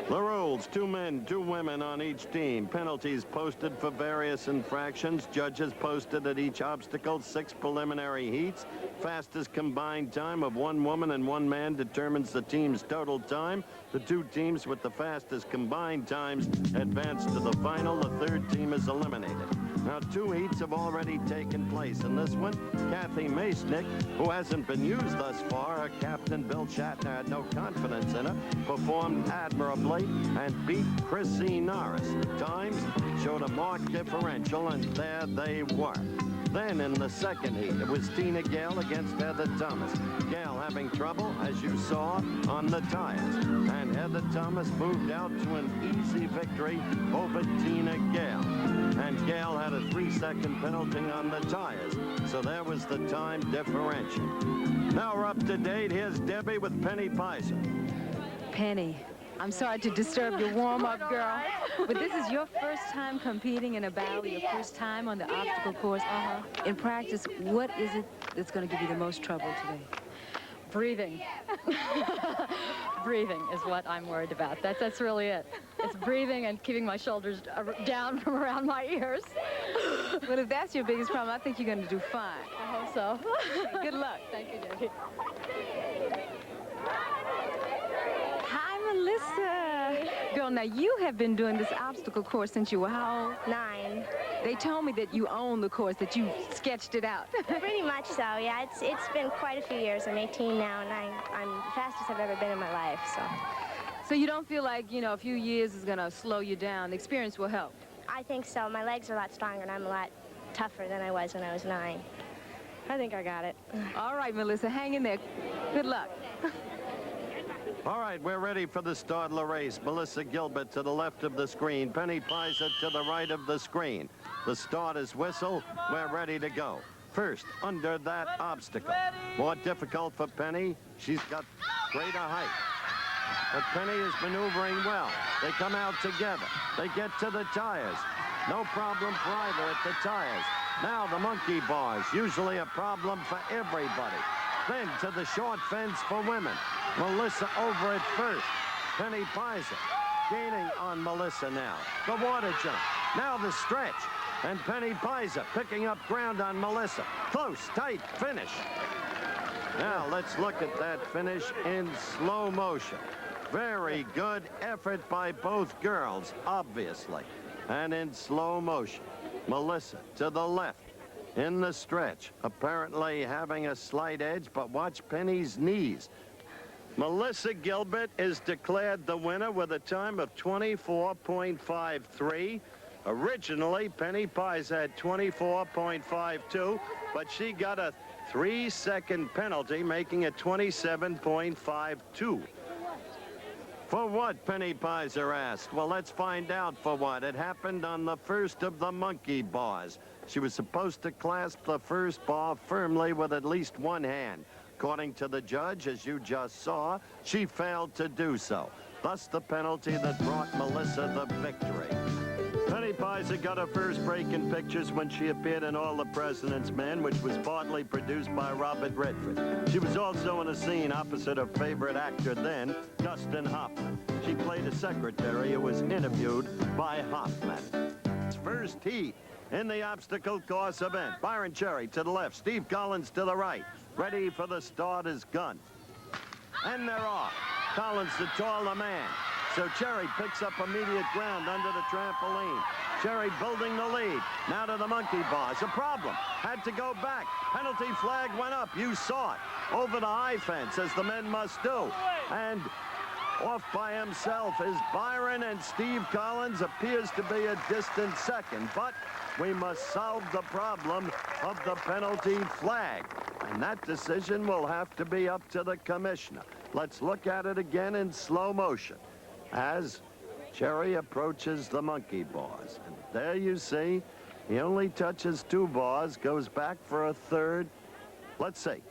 The rules, 2 men, 2 women on each team. Penalties posted for various infractions. Judges posted at each obstacle. 6 preliminary heats. Fastest combined time of 1 woman and 1 man determines the team's total time. The 2 teams with the fastest combined times advance to the final. The 3rd team is eliminated. Now, 2 heats have already taken place. In this one, Kathy Masnick, who hasn't been used thus far, her captain Bill Shatner had no confidence in her, performed admirably and beat Chrissy Norris. Times showed a marked differential, and there they were. Then in the 2nd heat, it was Tina Gale against Heather Thomas. Gale having trouble, as you saw, on the tires. And Heather Thomas moved out to an easy victory over Tina Gale. And Gale had a 3-second penalty on the tires. So there was the time differential. Now we're up to date. Here's Debbie with Penny Pizer. Penny, I'm sorry to disturb your warm-up, girl, but this is your first time competing in a battle, your first time on the obstacle course. In practice, what is it that's going to give you the most trouble today? Breathing. Breathing is what I'm worried about. That's really it. It's breathing and keeping my shoulders down from around my ears. Well, if that's your biggest problem, I think you're going to do fine. I hope so. Good luck. Thank you, Debbie. Hi, Melissa. Girl, now you have been doing this obstacle course since you were how old? 9. They told me that you own the course, that you sketched it out. Pretty much so, yeah. It's been quite a few years. I'm 18 now, and I'm the fastest I've ever been in my life, so. So you don't feel like, you know, a few years is going to slow you down. The experience will help. I think so. My legs are a lot stronger, and I'm a lot tougher than I was when I was 9. I think I got it. All right, Melissa, hang in there. Good luck. All right, we're ready for the start of the race. Melissa Gilbert to the left of the screen. Penny Pizer to the right of the screen. The start is whistle. We're ready to go. First, under that obstacle. More difficult for Penny. She's got greater height. But Penny is maneuvering well. They come out together. They get to the tires. No problem for either at the tires. Now the monkey bars, usually a problem for everybody. Then to the short fence for women. Melissa over at first. Penny Pizer gaining on Melissa now. The water jump. Now the stretch. And Penny Pizer picking up ground on Melissa. Close, tight finish. Now let's look at that finish in slow motion. Very good effort by both girls, obviously. And in slow motion, Melissa to the left. In the stretch, apparently having a slight edge, but watch Penny's knees. Melissa Gilbert is declared the winner with a time of 24.53. Originally, Penny Pizer had 24.52, but she got a 3-second penalty, making it 27.52. For what, Penny Pizer asked? Well, let's find out for what. It happened on the first of the monkey bars. She was supposed to clasp the first bar firmly with at least one hand. According to the judge, as you just saw, she failed to do so. Thus the penalty that brought Melissa the victory. Penny Pizer got her first break in pictures when she appeared in All the President's Men, which was partly produced by Robert Redford. She was also in a scene opposite her favorite actor then, Dustin Hoffman. She played a secretary who was interviewed by Hoffman. First heat in the obstacle course event. Byron Cherry to the left, Steve Collins to the right. Ready for the starter's gun. And they're off. Collins the taller man. So Cherry picks up immediate ground under the trampoline. Cherry building the lead. Now to the monkey bars. A problem. Had to go back. Penalty flag went up. You saw it. Over the high fence, as the men must do. And Off by himself is Byron, and Steve Collins appears to be a distant second. But we must solve the problem of the penalty flag. And that decision will have to be up to the commissioner. Let's look at it again in slow motion as Cherry approaches the monkey bars. And there you see, he only touches 2 bars, goes back for a third. Let's see.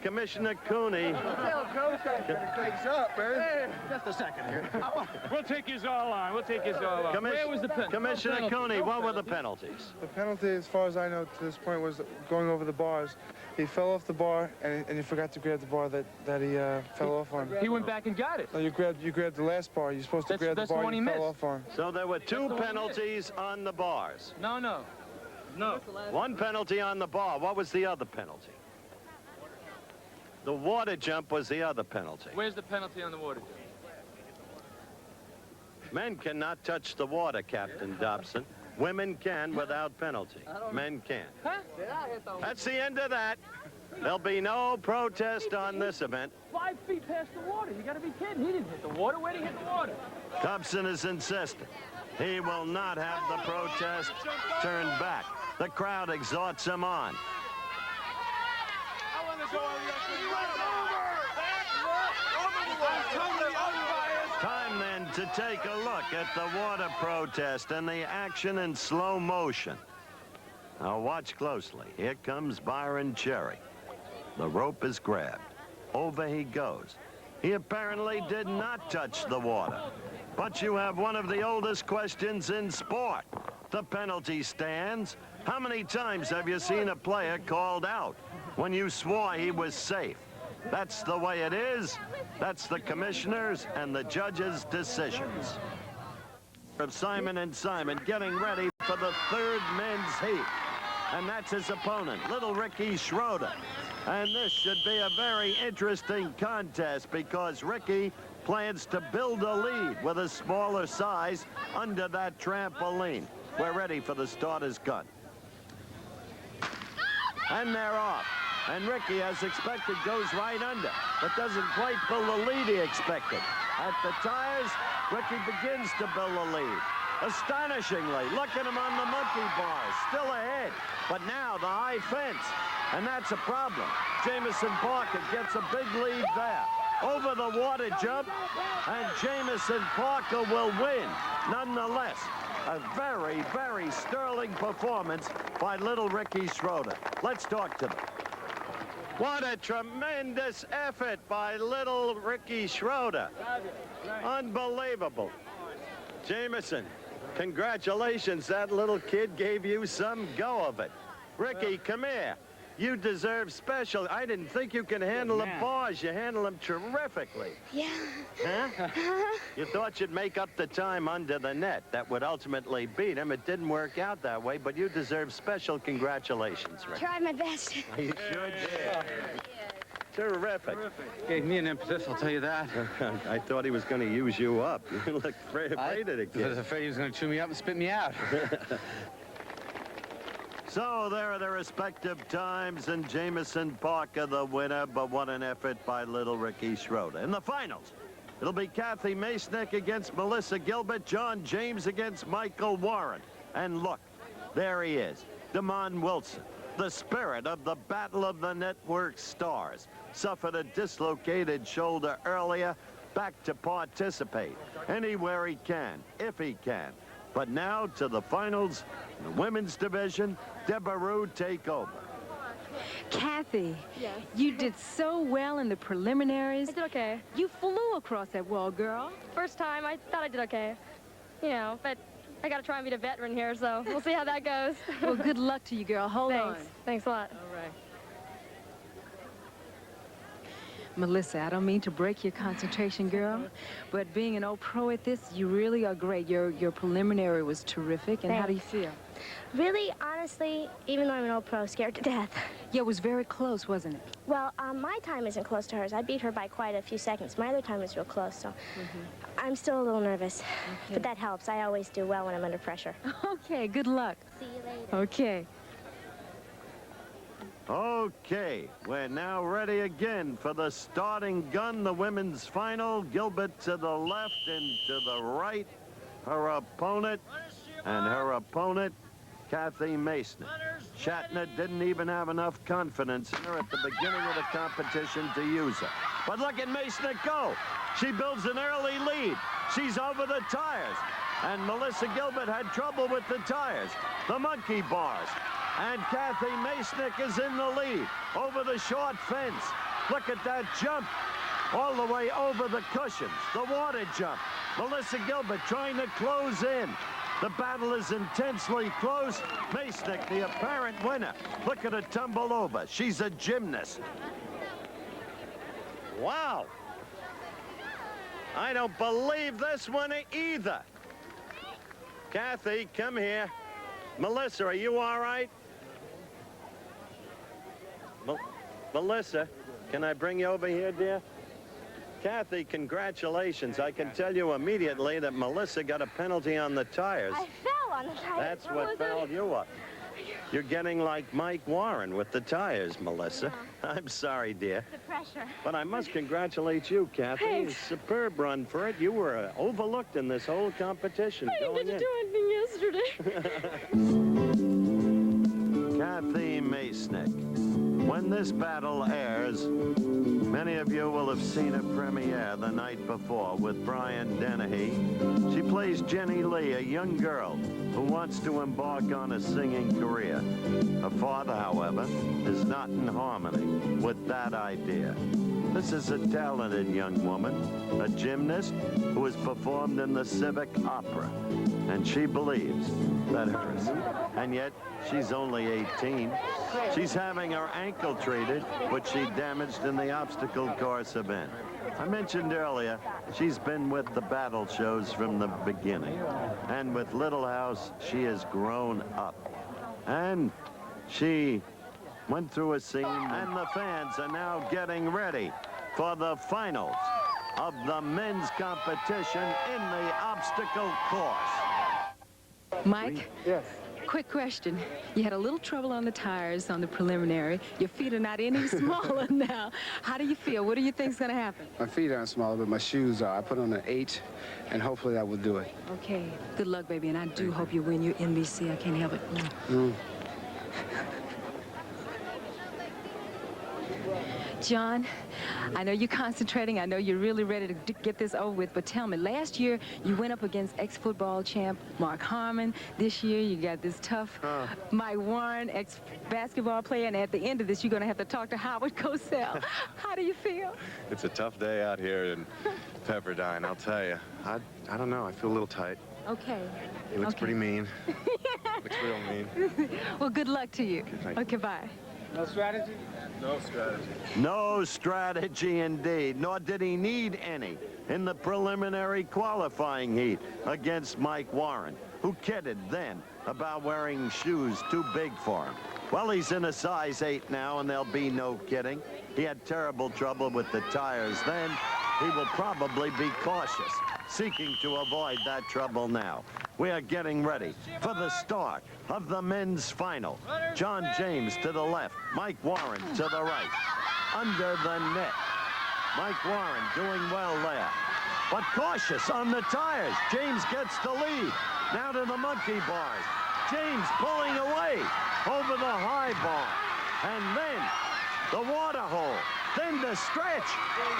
Commissioner Cooney. Tell Coach things up, man. Hey, just a second here. We'll take his all on. We'll take his all on. Where was the Commissioner Cooney, what were the penalties? The penalty, as far as I know to this point, was going over the bars. He fell off the bar, and he forgot to grab the bar that he fell off on. He went back and got it. No, you grabbed the last bar. You're supposed to grab the bar you fell off on. So there were 2 penalties on the bars. No. 1 penalty on the bar. What was the other penalty? The water jump was the other penalty. Where's the penalty on the water jump? Men cannot touch the water, Captain Dobson. Women can without penalty. Men can't. Huh? That's the end of that. There'll be no protest on this event. 5 feet past the water. You gotta be kidding. He didn't hit the water. Where did he hit the water? Dobson is insistent. He will not have the protest turned back. The crowd exhorts him on. Time then to take a look at the water protest and the action in slow motion. Now watch closely. Here comes Byron Cherry. The rope is grabbed. Over he goes. He apparently did not touch the water. But you have one of the oldest questions in sport. The penalty stands. How many times have you seen a player called out when you swore he was safe? That's the way it is. That's the commissioners and the judges' decisions. Of Simon and Simon getting ready for the 3rd men's heat. And that's his opponent, little Ricky Schroder. And this should be a very interesting contest because Ricky plans to build a lead with a smaller size under that trampoline. We're ready for the starter's gun. And they're off. And Ricky, as expected, goes right under, but doesn't quite build the lead he expected. At the tires, Ricky begins to build a lead. Astonishingly, look at him on the monkey bars, still ahead. But now the high fence, and that's a problem. Jamison Parker gets a big lead there. Over the water jump, and Jamison Parker will win. Nonetheless, a very, very sterling performance by little Ricky Schroder. Let's talk to them. What a tremendous effort by little Ricky Schroder. Unbelievable. Jamison, congratulations. That little kid gave you some go of it. Ricky, come here. You deserve special. I didn't think you could handle the bars. You handle them terrifically. Yeah. Huh? You thought you'd make up the time under the net. That would ultimately beat him. It didn't work out that way, but you deserve special congratulations, Rick. Tried my best. You sure did. Terrific. Gave me an impetus, I'll tell you that. I thought he was going to use you up. You look afraid of the kid. I was afraid he was going to chew me up and spit me out. So there are the respective times, and Jamison Parker the winner, but what an effort by little Ricky Schroder. In the finals, it'll be Kathy Masnick against Melissa Gilbert, John James against Michael Warren. And look, there he is, Demond Wilson, the spirit of the Battle of the Network Stars. Suffered a dislocated shoulder earlier, back to participate anywhere he can, if he can. But now to the finals, the women's division, Debaroo take over. Kathy, Yes. you did so well in the preliminaries. I did okay. You flew across that wall, girl. First time, I thought I did okay. You know, but I got to try and beat a veteran here, so we'll see how that goes. Well, good luck to you, girl. Hold on. Thanks a lot. All right. Melissa, I don't mean to break your concentration, girl, but being an old pro at this, you really are great. Your preliminary was terrific, and how do you feel? Really, honestly, even though I'm an old pro, scared to death. Yeah, it was very close, wasn't it? Well, my time isn't close to hers. I beat her by quite a few seconds. My other time was real close, so I'm still a little nervous. But that helps. I always do well when I'm under pressure. Okay, good luck. See you later. Okay. Okay, we're now ready again for the starting gun, the women's final. Gilbert to the left and to the right. Her opponent, Kathy Mason. Shatner didn't even have enough confidence in her at the beginning of the competition to use her. But look at Mason go. She builds an early lead. She's over the tires. And Melissa Gilbert had trouble with the tires, the monkey bars. And Kathy Masnick is in the lead over the short fence. Look at that jump all the way over the cushions, the water jump. Melissa Gilbert trying to close in. The battle is intensely close. Masnick, the apparent winner. Look at her tumble over. She's a gymnast. Wow. I don't believe this one either. Kathy, come here. Melissa, are you all right? Melissa, can I bring you over here, dear? Kathy, congratulations. I can tell you immediately that Melissa got a penalty on the tires. I fell on the tires. That's what fouled you up. You're getting like Mike Warren with the tires, Melissa. I'm sorry, dear. The pressure. But I must congratulate you, Kathy. Thanks. Superb run for it. You were overlooked in this whole competition. I didn't do anything yesterday. Kathy Masnick. When this battle airs, many of you will have seen a premiere the night before with Brian Dennehy. She plays Jenny Leigh, a young girl who wants to embark on a singing career. Her father, however, is not in harmony with that idea. This is a talented young woman, a gymnast who has performed in the Civic Opera, and she believes that hers. And yet, she's only 18. She's having her ankle treated, which she damaged in the obstacle course event. I mentioned earlier, she's been with the battle shows from the beginning. And with Little House, she has grown up. And she went through a scene, and the fans are now getting ready for the finals of the men's competition in the obstacle course. Mike? Yes. Quick question. You had a little trouble on the tires on the preliminary. Your feet are not any smaller now. How do you feel? What do you think's going to happen? My feet aren't smaller, but my shoes are. I put on an 8, and hopefully that will do it. Okay. Good luck, baby, and I do hope you win your NBC. I can't help it. John, I know you're concentrating. I know you're really ready to get this over with. But tell me, last year you went up against ex-football champ Mark Harmon. This year you got this tough Mike Warren, ex-basketball player. And at the end of this, you're going to have to talk to Howard Cosell. How do you feel? It's a tough day out here in Pepperdine, I'll tell you. I don't know. I feel a little tight. Okay. He looks pretty mean. Looks real mean. Well, good luck to you. Okay, bye. No strategy? No strategy. No strategy indeed, nor did he need any in the preliminary qualifying heat against Mike Warren, who kidded then about wearing shoes too big for him. Well, he's in a size 8 now, and there'll be no kidding. He had terrible trouble with the tires then. He will probably be cautious, seeking to avoid that trouble now. We are getting ready for the start of the men's final. John James to the left, Mike Warren to the right. Under the net. Mike Warren doing well there. But cautious on the tires. James gets the lead. Now to the monkey bars. James pulling away over the high bar. And then the water hole. Then the stretch.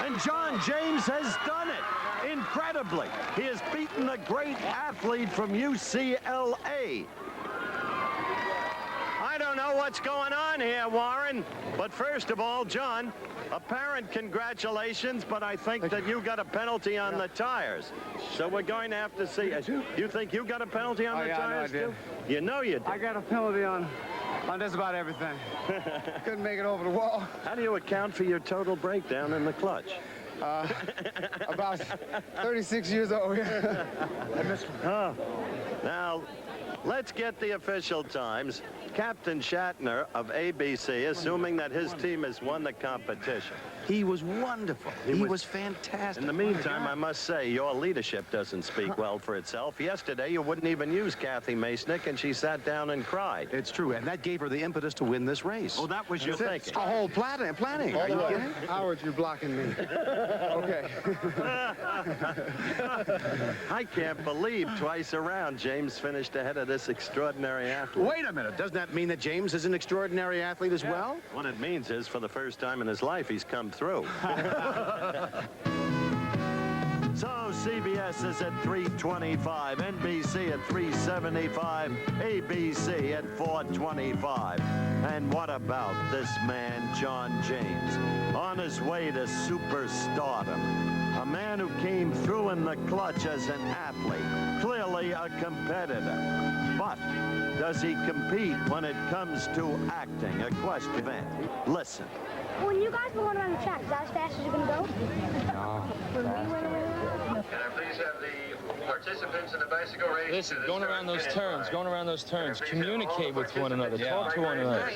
And John James has done it. Incredibly, he has beaten a great athlete from UCLA. I don't know what's going on here, Warren. But first of all, John, apparent congratulations, but I think that you got a penalty on the tires. So we're going to have to see. You think you got a penalty on the tires, I know I too? You know you did. I got a penalty on just about everything. Couldn't make it over the wall. How do you account for your total breakdown in the clutch? About 36 years old. I missed one. Now, Let's get the official times. Captain Shatner of ABC, assuming that his team has won the competition. He was wonderful. He was fantastic. In the meantime, I must say, your leadership doesn't speak well for itself. Yesterday, you wouldn't even use Kathy Masnick, and she sat down and cried. It's true, and that gave her the impetus to win this race. Oh, that was your thinking. The whole planning. Are you kidding? Howard, you're blocking me. Okay. I can't believe twice around James finished ahead of this extraordinary athlete. Wait a minute. Doesn't that mean that James is an extraordinary athlete as well? What it means is, for the first time in his life, he's come through. So CBS is at 325, NBC at 375, ABC at 425. And what about this man, John James, on his way to superstardom? A man who came through in the clutch as an athlete, clearly a competitor. But does he compete when it comes to acting? A question. Listen. When you guys were going around the track, is that as fast as you're going to go? No. When we went around? Can I please have the participants in the bicycle race? Listen, going around those turns, communicate with one another, talk to one another.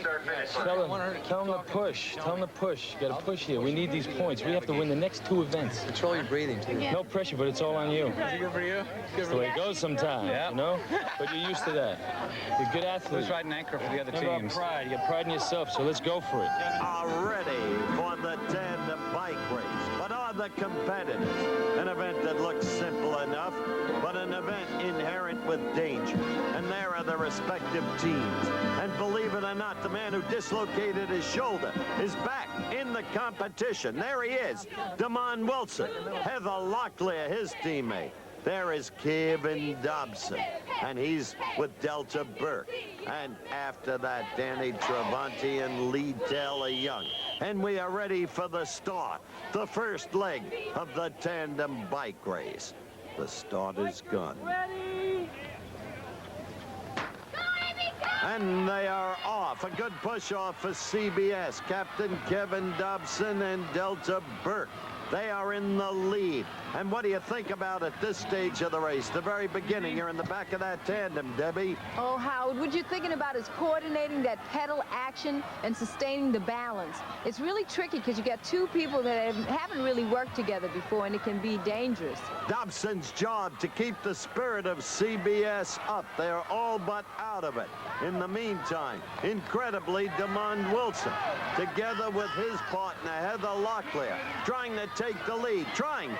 Tell them to push. Tell them to push. You got to push here. We need these points. We have to win the next 2 events. Control your breathing, too. No pressure, but it's all on you. Is it good for you? That's the way it goes sometimes, you know? But you're used to that. You're a good athlete. Let's ride an anchor for the other Remember teams. our pride. You got pride in yourself, so let's go for it. Are ready for the tandem bike race. But are the competitors? An event that looks simple enough, but an event inherent with danger. And there are the respective teams. And believe it or not, the man who dislocated his shoulder is back in the competition. There he is, Damon Wilson, Heather Locklear, his teammate. There is Kevin Dobson, and he's with Delta Burke. And after that, Danny Travanti and Leigh Taylor Young. And we are ready for the start, the first leg of the tandem bike race. The start is gun. And they are off. A good push-off for CBS. Captain Kevin Dobson and Delta Burke. They are in the lead. And what do you think about at this stage of the race? The very beginning, you're in the back of that tandem, Debbie. Oh, Howard, what you're thinking about is coordinating that pedal action and sustaining the balance. It's really tricky because you got 2 people that haven't really worked together before, and it can be dangerous. Dobson's job to keep the spirit of CBS up. They're all but out of it. In the meantime, incredibly, Damon Wilson, together with his partner, Heather Locklear, trying to take the lead. Trying,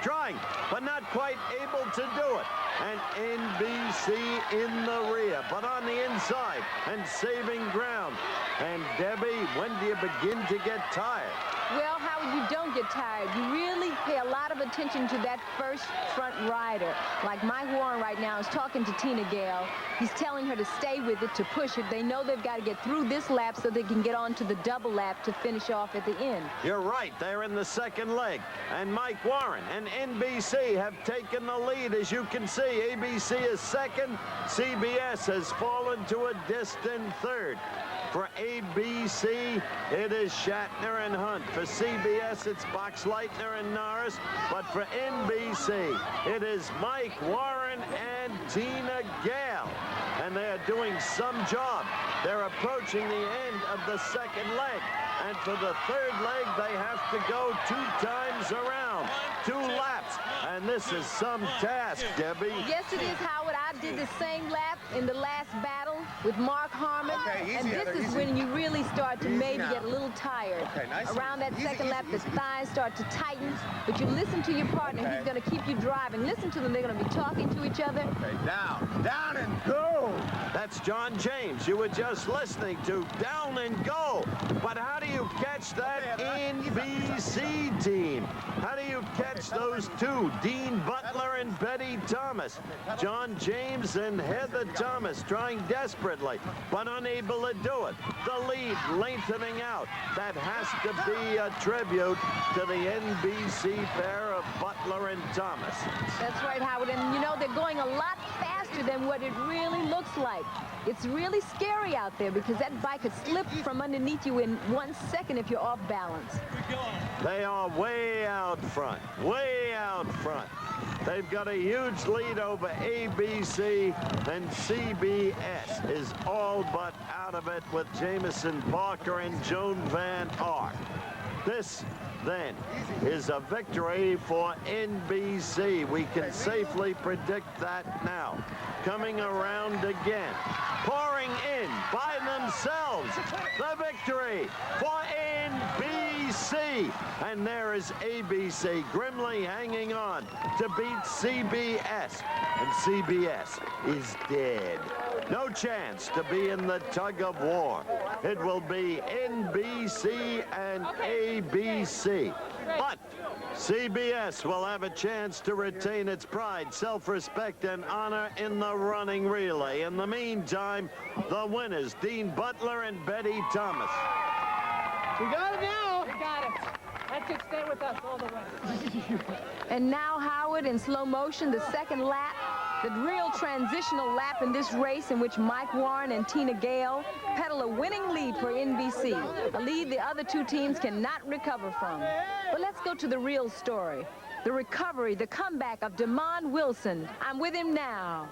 but not quite able to do it. And NBC in the rear, but on the inside and saving ground. And Debbie, when do you begin to get tired? Well, Howard, you don't get tired. You really pay a lot of attention to that first front rider. Like Mike Warren right now is talking to Tina Gale. He's telling her to stay with it, to push it. They know they've got to get through this lap so they can get on to the double lap to finish off at the end. You're right. They're in the second leg. And Mike Warren and NBC have taken the lead. As you can see, ABC is second. CBS has fallen to a distant third. For ABC, it is Shatner and Hunt. For CBS, it's Boxleitner and Norris. But for NBC, it is Mike Warren and Tina Gale. And they're doing some job. They're approaching the end of the second leg. And for the third leg, they have to go 2 times around. 2 laps. And this is some task, Debbie. Yes, it is, Howard. I did the same lap in the last battle with Mark Harmon. Okay, and this is when you really start to maybe get a little tired. Okay, nice. Around that second lap, the thighs start to tighten. But you listen to your partner. He's going to keep you driving. Listen to them. They're going to be talking to each other. Okay, down and go. That's John James. You were just listening to Down and Go. But how do you catch that NBC team? How do you catch those 2, Dean Butler and Betty Thomas? John James and Heather Thomas trying desperately, but unable to do it. The lead lengthening out. That has to be a tribute to the NBC pair of Butler and Thomas. That's right, Howard. And, you know, they're going a lot faster faster than what it really looks like. It's really scary out there because that bike could slip from underneath you in 1 second if you're off balance. They are way out front, way out front. They've got a huge lead over ABC, and CBS is all but out of it with Jamison Parker and Joan Van Ark. This, then, is a victory for NBC. We can safely predict that now. Coming around again, pouring in by themselves, the victory for NBC. And there is ABC grimly hanging on to beat CBS. And CBS is dead. No chance to be in the tug of war. It will be NBC and ABC. But CBS will have a chance to retain its pride, self-respect, and honor in the running relay. In the meantime, the winners, Dean Butler and Betty Thomas. We got it now. We got it. That's it. Stay with us all the way. And now, Howard, in slow motion, the second lap, the real transitional lap in this race in which Mike Warren and Tina Gale pedal a winning lead for NBC, a lead the other two teams cannot recover from. But let's go to the real story, the recovery, the comeback of Demond Wilson. I'm with him now.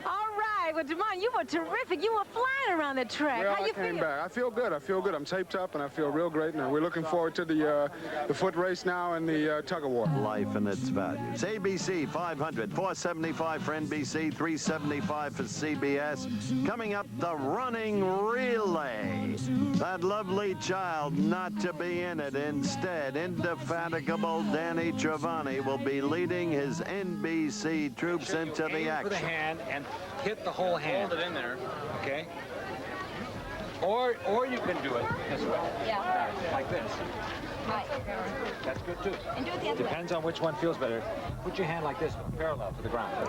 All right, well, Demond, you were terrific. You were flying around the track. Well, How you I came feel? back. I feel good. I feel good. I'm taped up, and I feel real great. And we're looking forward to the foot race now and the tug of war. Life and its values. ABC 500, 475 for NBC, 375 for CBS. Coming up, the running relay. That lovely child not to be in it. Instead, indefatigable Danny Travanti will be leading his NBC troops into the Aim for the action. hand and hit the whole hand. Hold it in there. Okay. Or you can do it this way. Yeah. Like this. Right. That's good too. And do it the other way. Depends on which one feels better. Put your hand like this, parallel to the ground.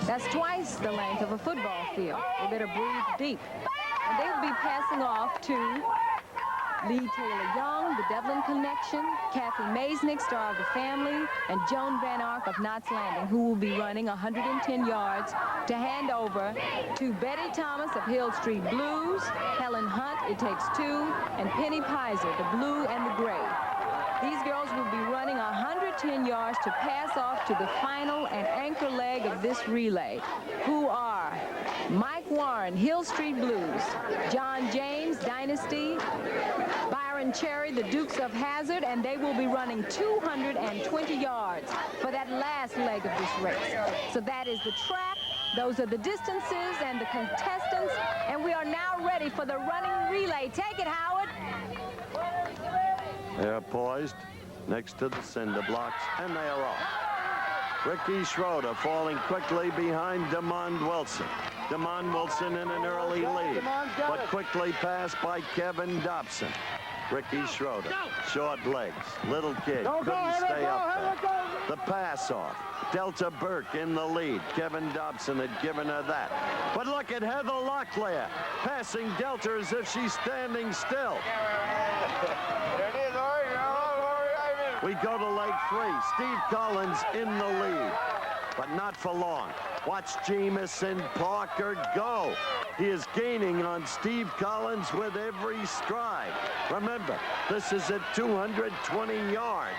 That's twice the length of a football field. They better breathe deep. And they will be passing off to Leigh Taylor Young, the Devlin Connection, Kathy Maisnick, star of the family, and Joan Van Ark of Knots Landing, who will be running 110 yards to hand over to Betty Thomas of Hill Street Blues, Helen Hunt, It Takes Two, and Penny Pizer, the blue and the gray. These girls will be running 110 yards to pass off to the final and anchor leg of this relay, who are Mike Warren, Hill Street Blues, John James, Dynasty, Byron Cherry, the Dukes of Hazzard, and they will be running 220 yards for that last leg of this race. So that is the track, those are the distances and the contestants, and we are now ready for the running relay. Take it, Howard. They're poised next to the cinder blocks, and they are off. Ricky Schroder falling quickly behind Demond Wilson. Demond Wilson in an early lead, but quickly passed by Kevin Dobson. Ricky Schroder, short legs, little kid, couldn't stay up there. The pass off. Delta Burke in the lead. Kevin Dobson had given her that. But look at Heather Locklear passing Delta as if she's standing still. We go to leg 3. Steve Collins in the lead. but not for long. Watch Jamison Parker go. He is gaining on Steve Collins with every stride. Remember, this is at 220 yards.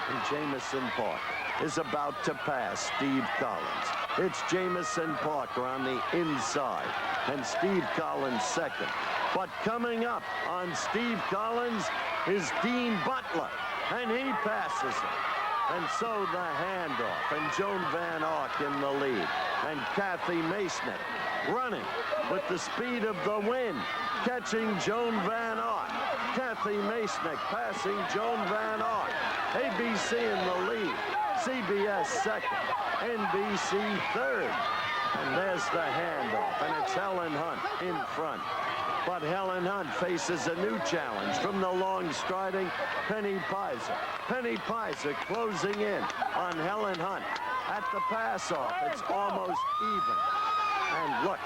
And Jamison Parker is about to pass Steve Collins. It's Jamison Parker on the inside, and Steve Collins second. But coming up on Steve Collins is Dean Butler, and he passes him. And so the handoff, and Joan Van Ark in the lead, and Kathy Masnick running with the speed of the wind, catching Joan Van Ark. Kathy Masnick passing Joan Van Ark. ABC in the lead, CBS second, NBC third. And there's the handoff, and it's Helen Hunt in front. But Helen Hunt faces a new challenge from the long-striding Penny Pizer. Penny Pizer closing in on Helen Hunt. At the pass-off, it's almost even. And look,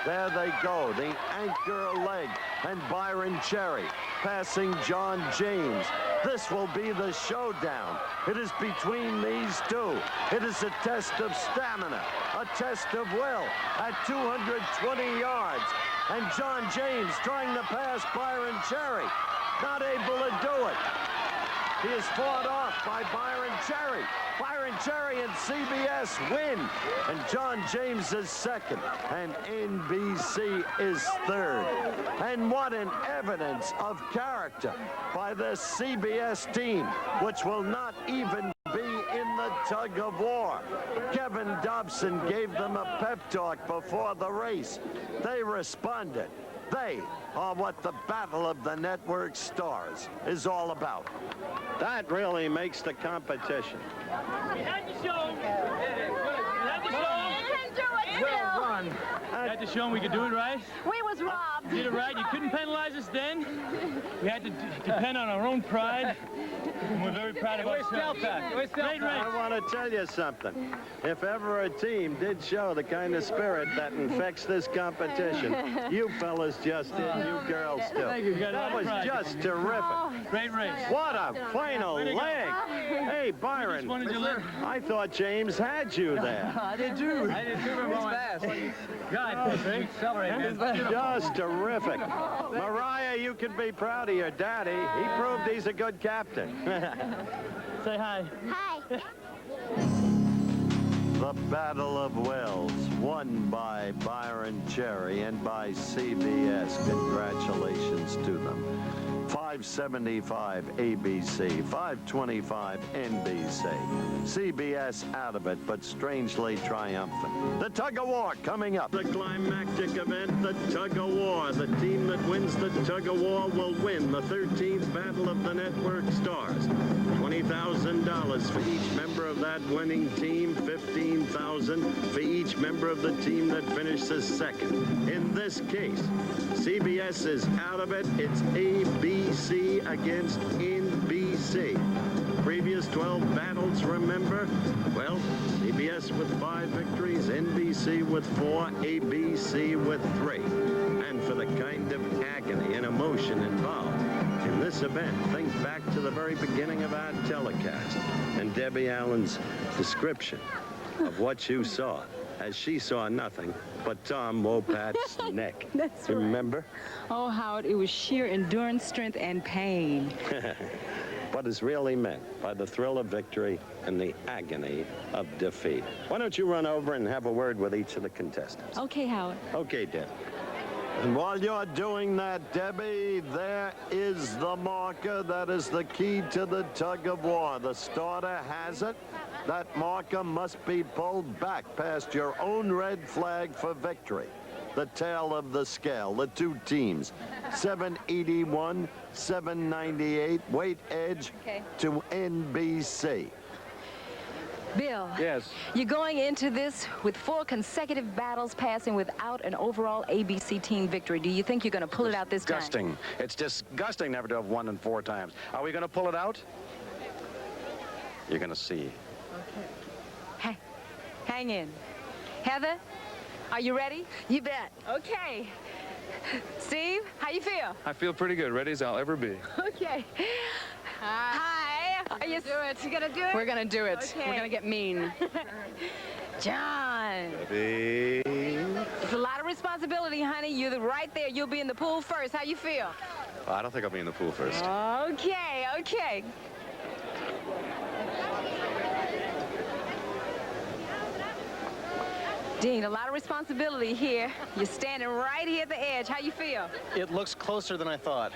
there they go, the anchor leg, and Byron Cherry passing John James. This will be the showdown. It is between these two. It is a test of stamina, a test of will at 220 yards. And John James trying to pass Byron Cherry, not able to do it. He is fought off by Byron Cherry. Byron Cherry and CBS win. And John James is second. And NBC is third. And what an evidence of character by this CBS team, which will not even be in the tug of war. Kevin Dobson gave them a pep talk before the race. They responded. They are what the Battle of the Network Stars is all about. That really makes the competition. Well done. Had to show him we could do it right. We was robbed. Did it right. You couldn't penalize us then. We had to depend on our own pride. And we're very proud of ourselves. Great race. I want to tell you something. If ever a team did show the kind of spirit that infects this competition, you fellas just did, you girls too. Thank you. That was just terrific. Great race. What a final leg. Hey, Byron, I thought James had you there. I did too. I did too. He's fast. God, accelerate, man. Just terrific. Mariah, you can be proud of your daddy. He proved he's a good captain. Say hi. Hi. The Battle of Wells, won by Byron Cherry and by CBS. Congratulations to them. 575 ABC, 525 NBC. CBS out of it, but strangely triumphant. The tug-of-war coming up. The climactic event, the tug-of-war. The team that wins the tug-of-war will win the 13th Battle of the Network Stars. $20,000 for each member of that winning team, $15,000 for each member of the team that finishes second. In this case, CBS is out of it. It's ABC against NBC. Previous 12 battles, remember? Well, CBS with 5 victories, NBC with 4, ABC with 3. And for the kind of agony and emotion involved in this event, think back to the very beginning of our telecast and Debbie Allen's description of what you saw, as she saw nothing but Tom Wopat's neck. That's right. Remember? Oh, Howard, it was sheer endurance, strength, and pain. What is really meant by the thrill of victory and the agony of defeat. Why don't you run over and have a word with each of the contestants? Okay, Howard. Okay, Deb. And while you're doing that, Debbie, there is the marker. That is the key to the tug-of-war. The starter has it. That marker must be pulled back past your own red flag for victory. The tail of the scale, the two teams, 781, 798, weight edge to NBC. Bill. Yes. You're going into this with 4 consecutive battles passing without an overall ABC team victory. Do you think you're going to pull it out this time? Disgusting. It's disgusting never to have won in 4 times. Are we going to pull it out? You're going to see. Okay. Hang in. Heather, are you ready? You bet. Okay. Steve, how you feel? I feel pretty good, ready as I'll ever be. Okay. Hi. Are you do it? You gonna do it? We're gonna do it. Okay. We're gonna get mean. John. Ready? It's a lot of responsibility, honey. You're right there. You'll be in the pool first. How you feel? I don't think I'll be in the pool first. Okay, okay. Dean, a lot of responsibility here. You're standing right here at the edge. How you feel? It looks closer than I thought.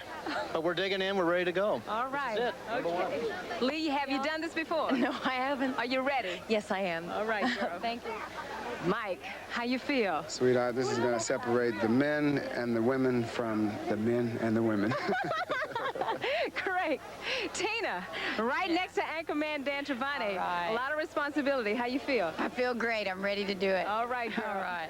But we're digging in. We're ready to go. All right. That's it. Okay. Leigh, have you done this before? No, I haven't. Are you ready? Yes, I am. All right, girl. Thank you. Mike, how you feel? Sweetheart, this is going to separate the men and the women from the men and the women. Great. Tina, right next to Anchorman Dan Travanti. Right. A lot of responsibility. How you feel? I feel great. I'm ready to do it. All right, girl. All right.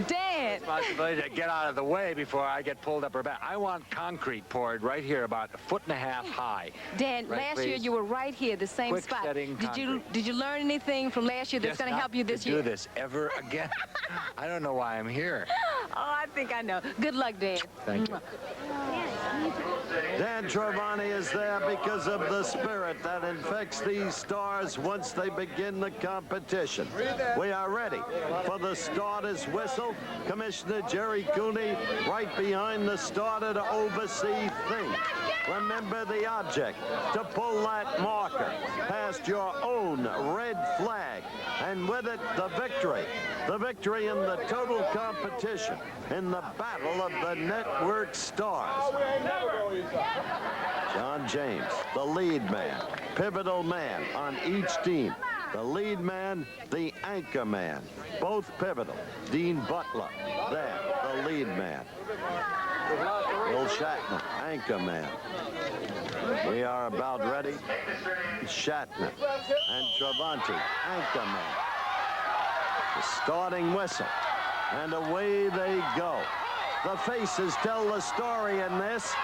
Dan. Responsibility to get out of the way before I get pulled up her back. I want concrete poured right here about 1.5 feet high. Dan, Right, last year please. you were right here, the same Quick spot. setting Did you learn anything from last year that's Just going to not help you this to year? do this ever again. I don't know why I'm here. Oh, I think I know. Good luck, Dan. Thank you. Dan Travanti is there because of the spirit that infects these stars once they begin the competition. We are ready for the starter's whistle. Commissioner Jerry Cooney right behind the starter to oversee things. Remember the object, to pull that marker past your own red flag, and with it, the victory in the total competition in the battle of the network stars. John James, the lead man, pivotal man on each team. The lead man, the anchor man, both pivotal. Dean Butler, there, the lead man. Bill Shatner, anchor man. We are about ready. Shatner and Travanti, anchor man. The starting whistle, and away they go. The faces tell the story in this.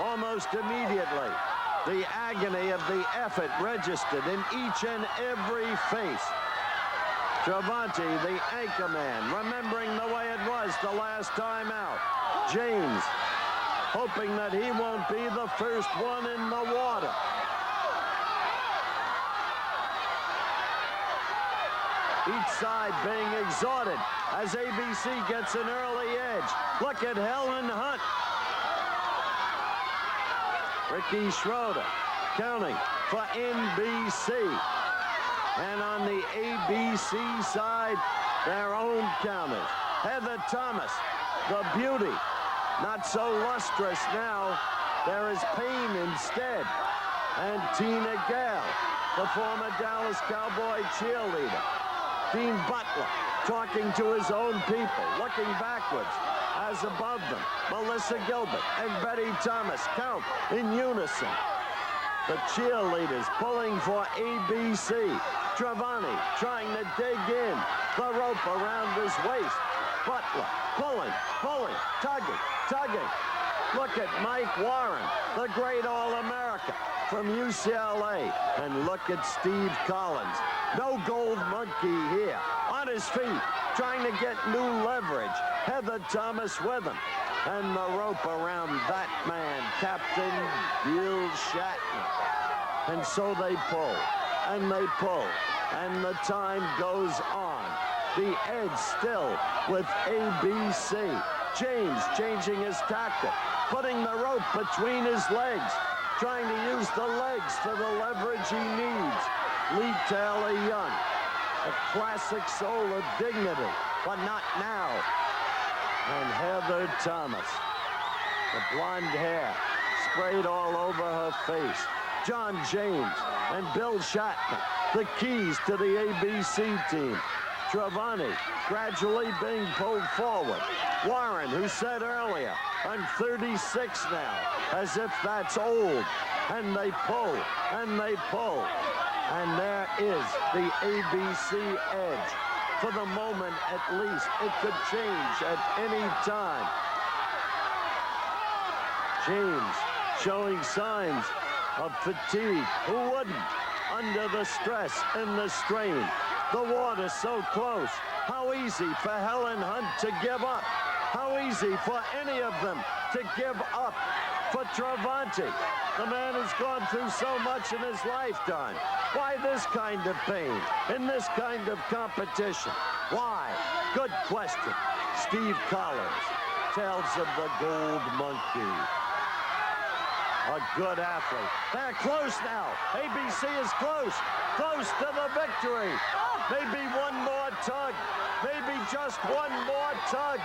Almost immediately, the agony of the effort registered in each and every face. Travanti, the anchor man, remembering the way it was the last time out. James, hoping that he won't be the first one in the water. Each side being exhorted as ABC gets an early edge. Look at Helen Hunt. Ricky Schroder counting for NBC. And on the ABC side, their own counters. Heather Thomas, the beauty, not so lustrous now. There is pain instead. And Tina Gale, the former Dallas Cowboy cheerleader. Dean Butler talking to his own people, looking backwards. As above them, Melissa Gilbert and Betty Thomas count in unison. The cheerleaders pulling for ABC. Travanti trying to dig in. The rope around his waist. Butler pulling, tugging. Look at Mike Warren, the great All-America from UCLA. And look at Steve Collins. No gold monkey here. On his feet, trying to get new leverage. Heather Thomas with him. And the rope around that man, Captain Bill Shatner. And so they pull, and the time goes on. The edge still with ABC. James changing his tactic, putting the rope between his legs, trying to use the legs for the leverage he needs. Leigh Taylor Young, a classic soul of dignity, but not now. And Heather Thomas, the blonde hair sprayed all over her face. John James and Bill Shatner, the keys to the ABC team. Travanti gradually being pulled forward. Warren, who said earlier, I'm 36 now, as if that's old. And they pull, and they pull. And there is the ABC edge. For the moment, at least, it could change at any time. James showing signs of fatigue. Who wouldn't? Under the stress and the strain. The water so close. How easy for Helen Hunt to give up. How easy for any of them to give up. For Travanti, the man has gone through so much in his lifetime. Why this kind of pain in this kind of competition? Why? Good question. Steve Collins, Tales of the Gold Monkey. A good athlete. They're close now. ABC is close. Close to the victory. Maybe one more tug. Maybe just one more tug.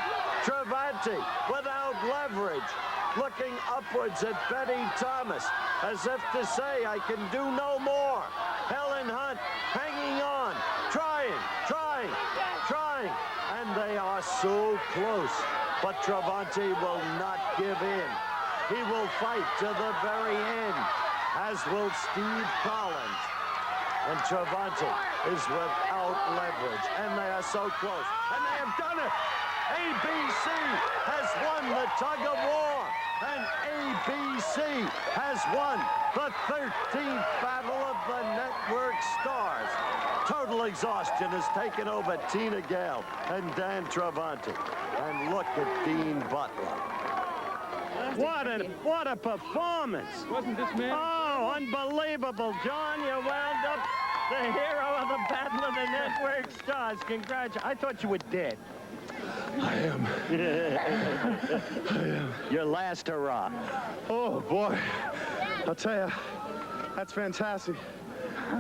Travanti without leverage. Looking upwards at Betty Thomas as if to say, I can do no more. Helen Hunt hanging on, trying. And they are so close. But Travanti will not give in. He will fight to the very end, as will Steve Collins. And Travanti is without leverage, and they are so close. And they have done it. ABC has won the tug of war, and ABC has won the 13th Battle of the Network Stars. Total exhaustion has taken over Tina Gale and Dan Travanti. And look at Dean Butler. What a performance. Wasn't this man? Oh, unbelievable, John. You wound up the hero of the Battle of the Network Stars. Congratulations. I thought you were dead. I am. I am. Your last hurrah. Oh, boy. I'll tell you, that's fantastic.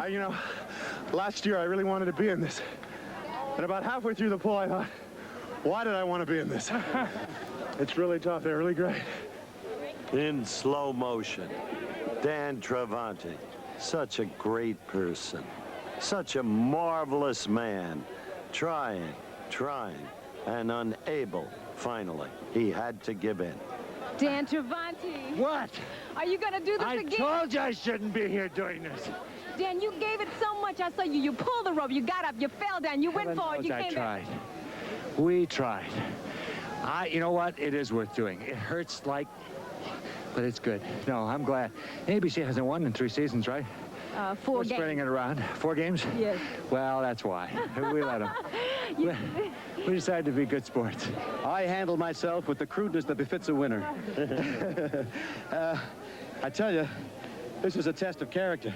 You know, last year I really wanted to be in this. And about halfway through the pool, I thought, why did I want to be in this? It's really tough. They're really great. In slow motion, Dan Travanti, such a great person, such a marvelous man, trying, and unable, finally. He had to give in. Dan Travanti. What? Are you going to do this again? I told you I shouldn't be here doing this. Dan, you gave it so much. I saw you. You pulled the rope. You got up. You fell down. You went forward. You came back. We tried. You know what? It is worth doing. It hurts like, but it's good. No, I'm glad. ABC hasn't won in 3 seasons, right? 4 We're games. spreading it around. 4 games? Yes. Well, that's why. We let them. We decided to be good sports. I handle myself with the crudeness that befits a winner. I tell you, this is a test of character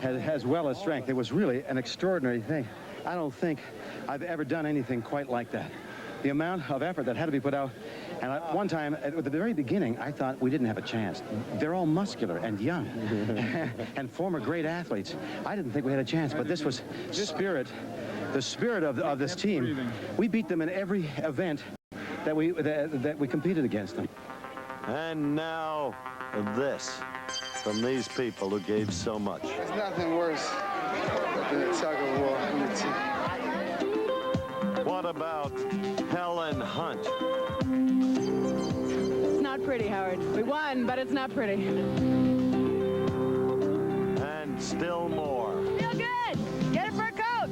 as well as strength. It was really an extraordinary thing. I don't think I've ever done anything quite like that. The amount of effort that had to be put out. And one time, at the very beginning, I thought we didn't have a chance. They're all muscular and young and former great athletes. I didn't think we had a chance, but this was spirit, the spirit of this team. We beat them in every event that we competed against them. And now, this from these people who gave so much. There's nothing worse than a tug of war on the team. What about Helen Hunt? It's not pretty, Howard. We won, but it's not pretty. And still more. Feel good. Get it for a coat.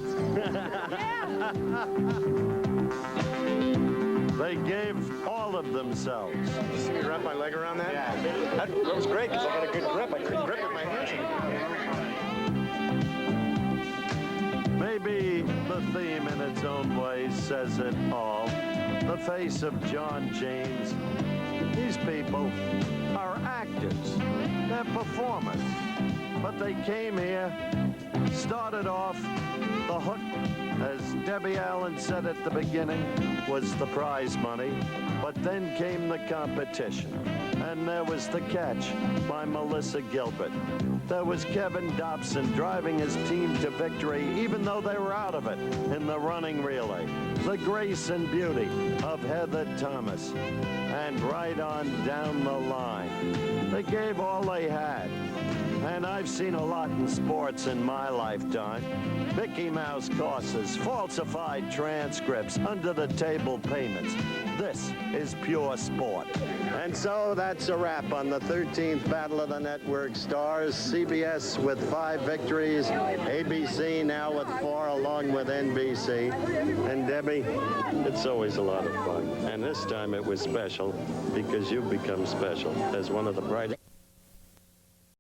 Yeah. They gave all of themselves. You see me wrap my leg around that? Yeah. That was great because I got a good grip. I couldn't grip with my hands. Maybe the theme in its own way says it all. The face of John James. These people are actors. They're performers. But they came here, started off, the hook, as Debbie Allen said at the beginning, was the prize money. But then came the competition. And there was the catch by Melissa Gilbert. There was Kevin Dobson driving his team to victory, even though they were out of it in the running relay. The grace and beauty of Heather Thomas. And right on down the line, they gave all they had. And I've seen a lot in sports in my lifetime. Mickey Mouse courses, falsified transcripts, under-the-table payments. This is pure sport. And so that's a wrap on the 13th Battle of the Network Stars. CBS with 5 victories, ABC now with 4 along with NBC. And Debbie, it's always a lot of fun. And this time it was special because you've become special as one of the brightest.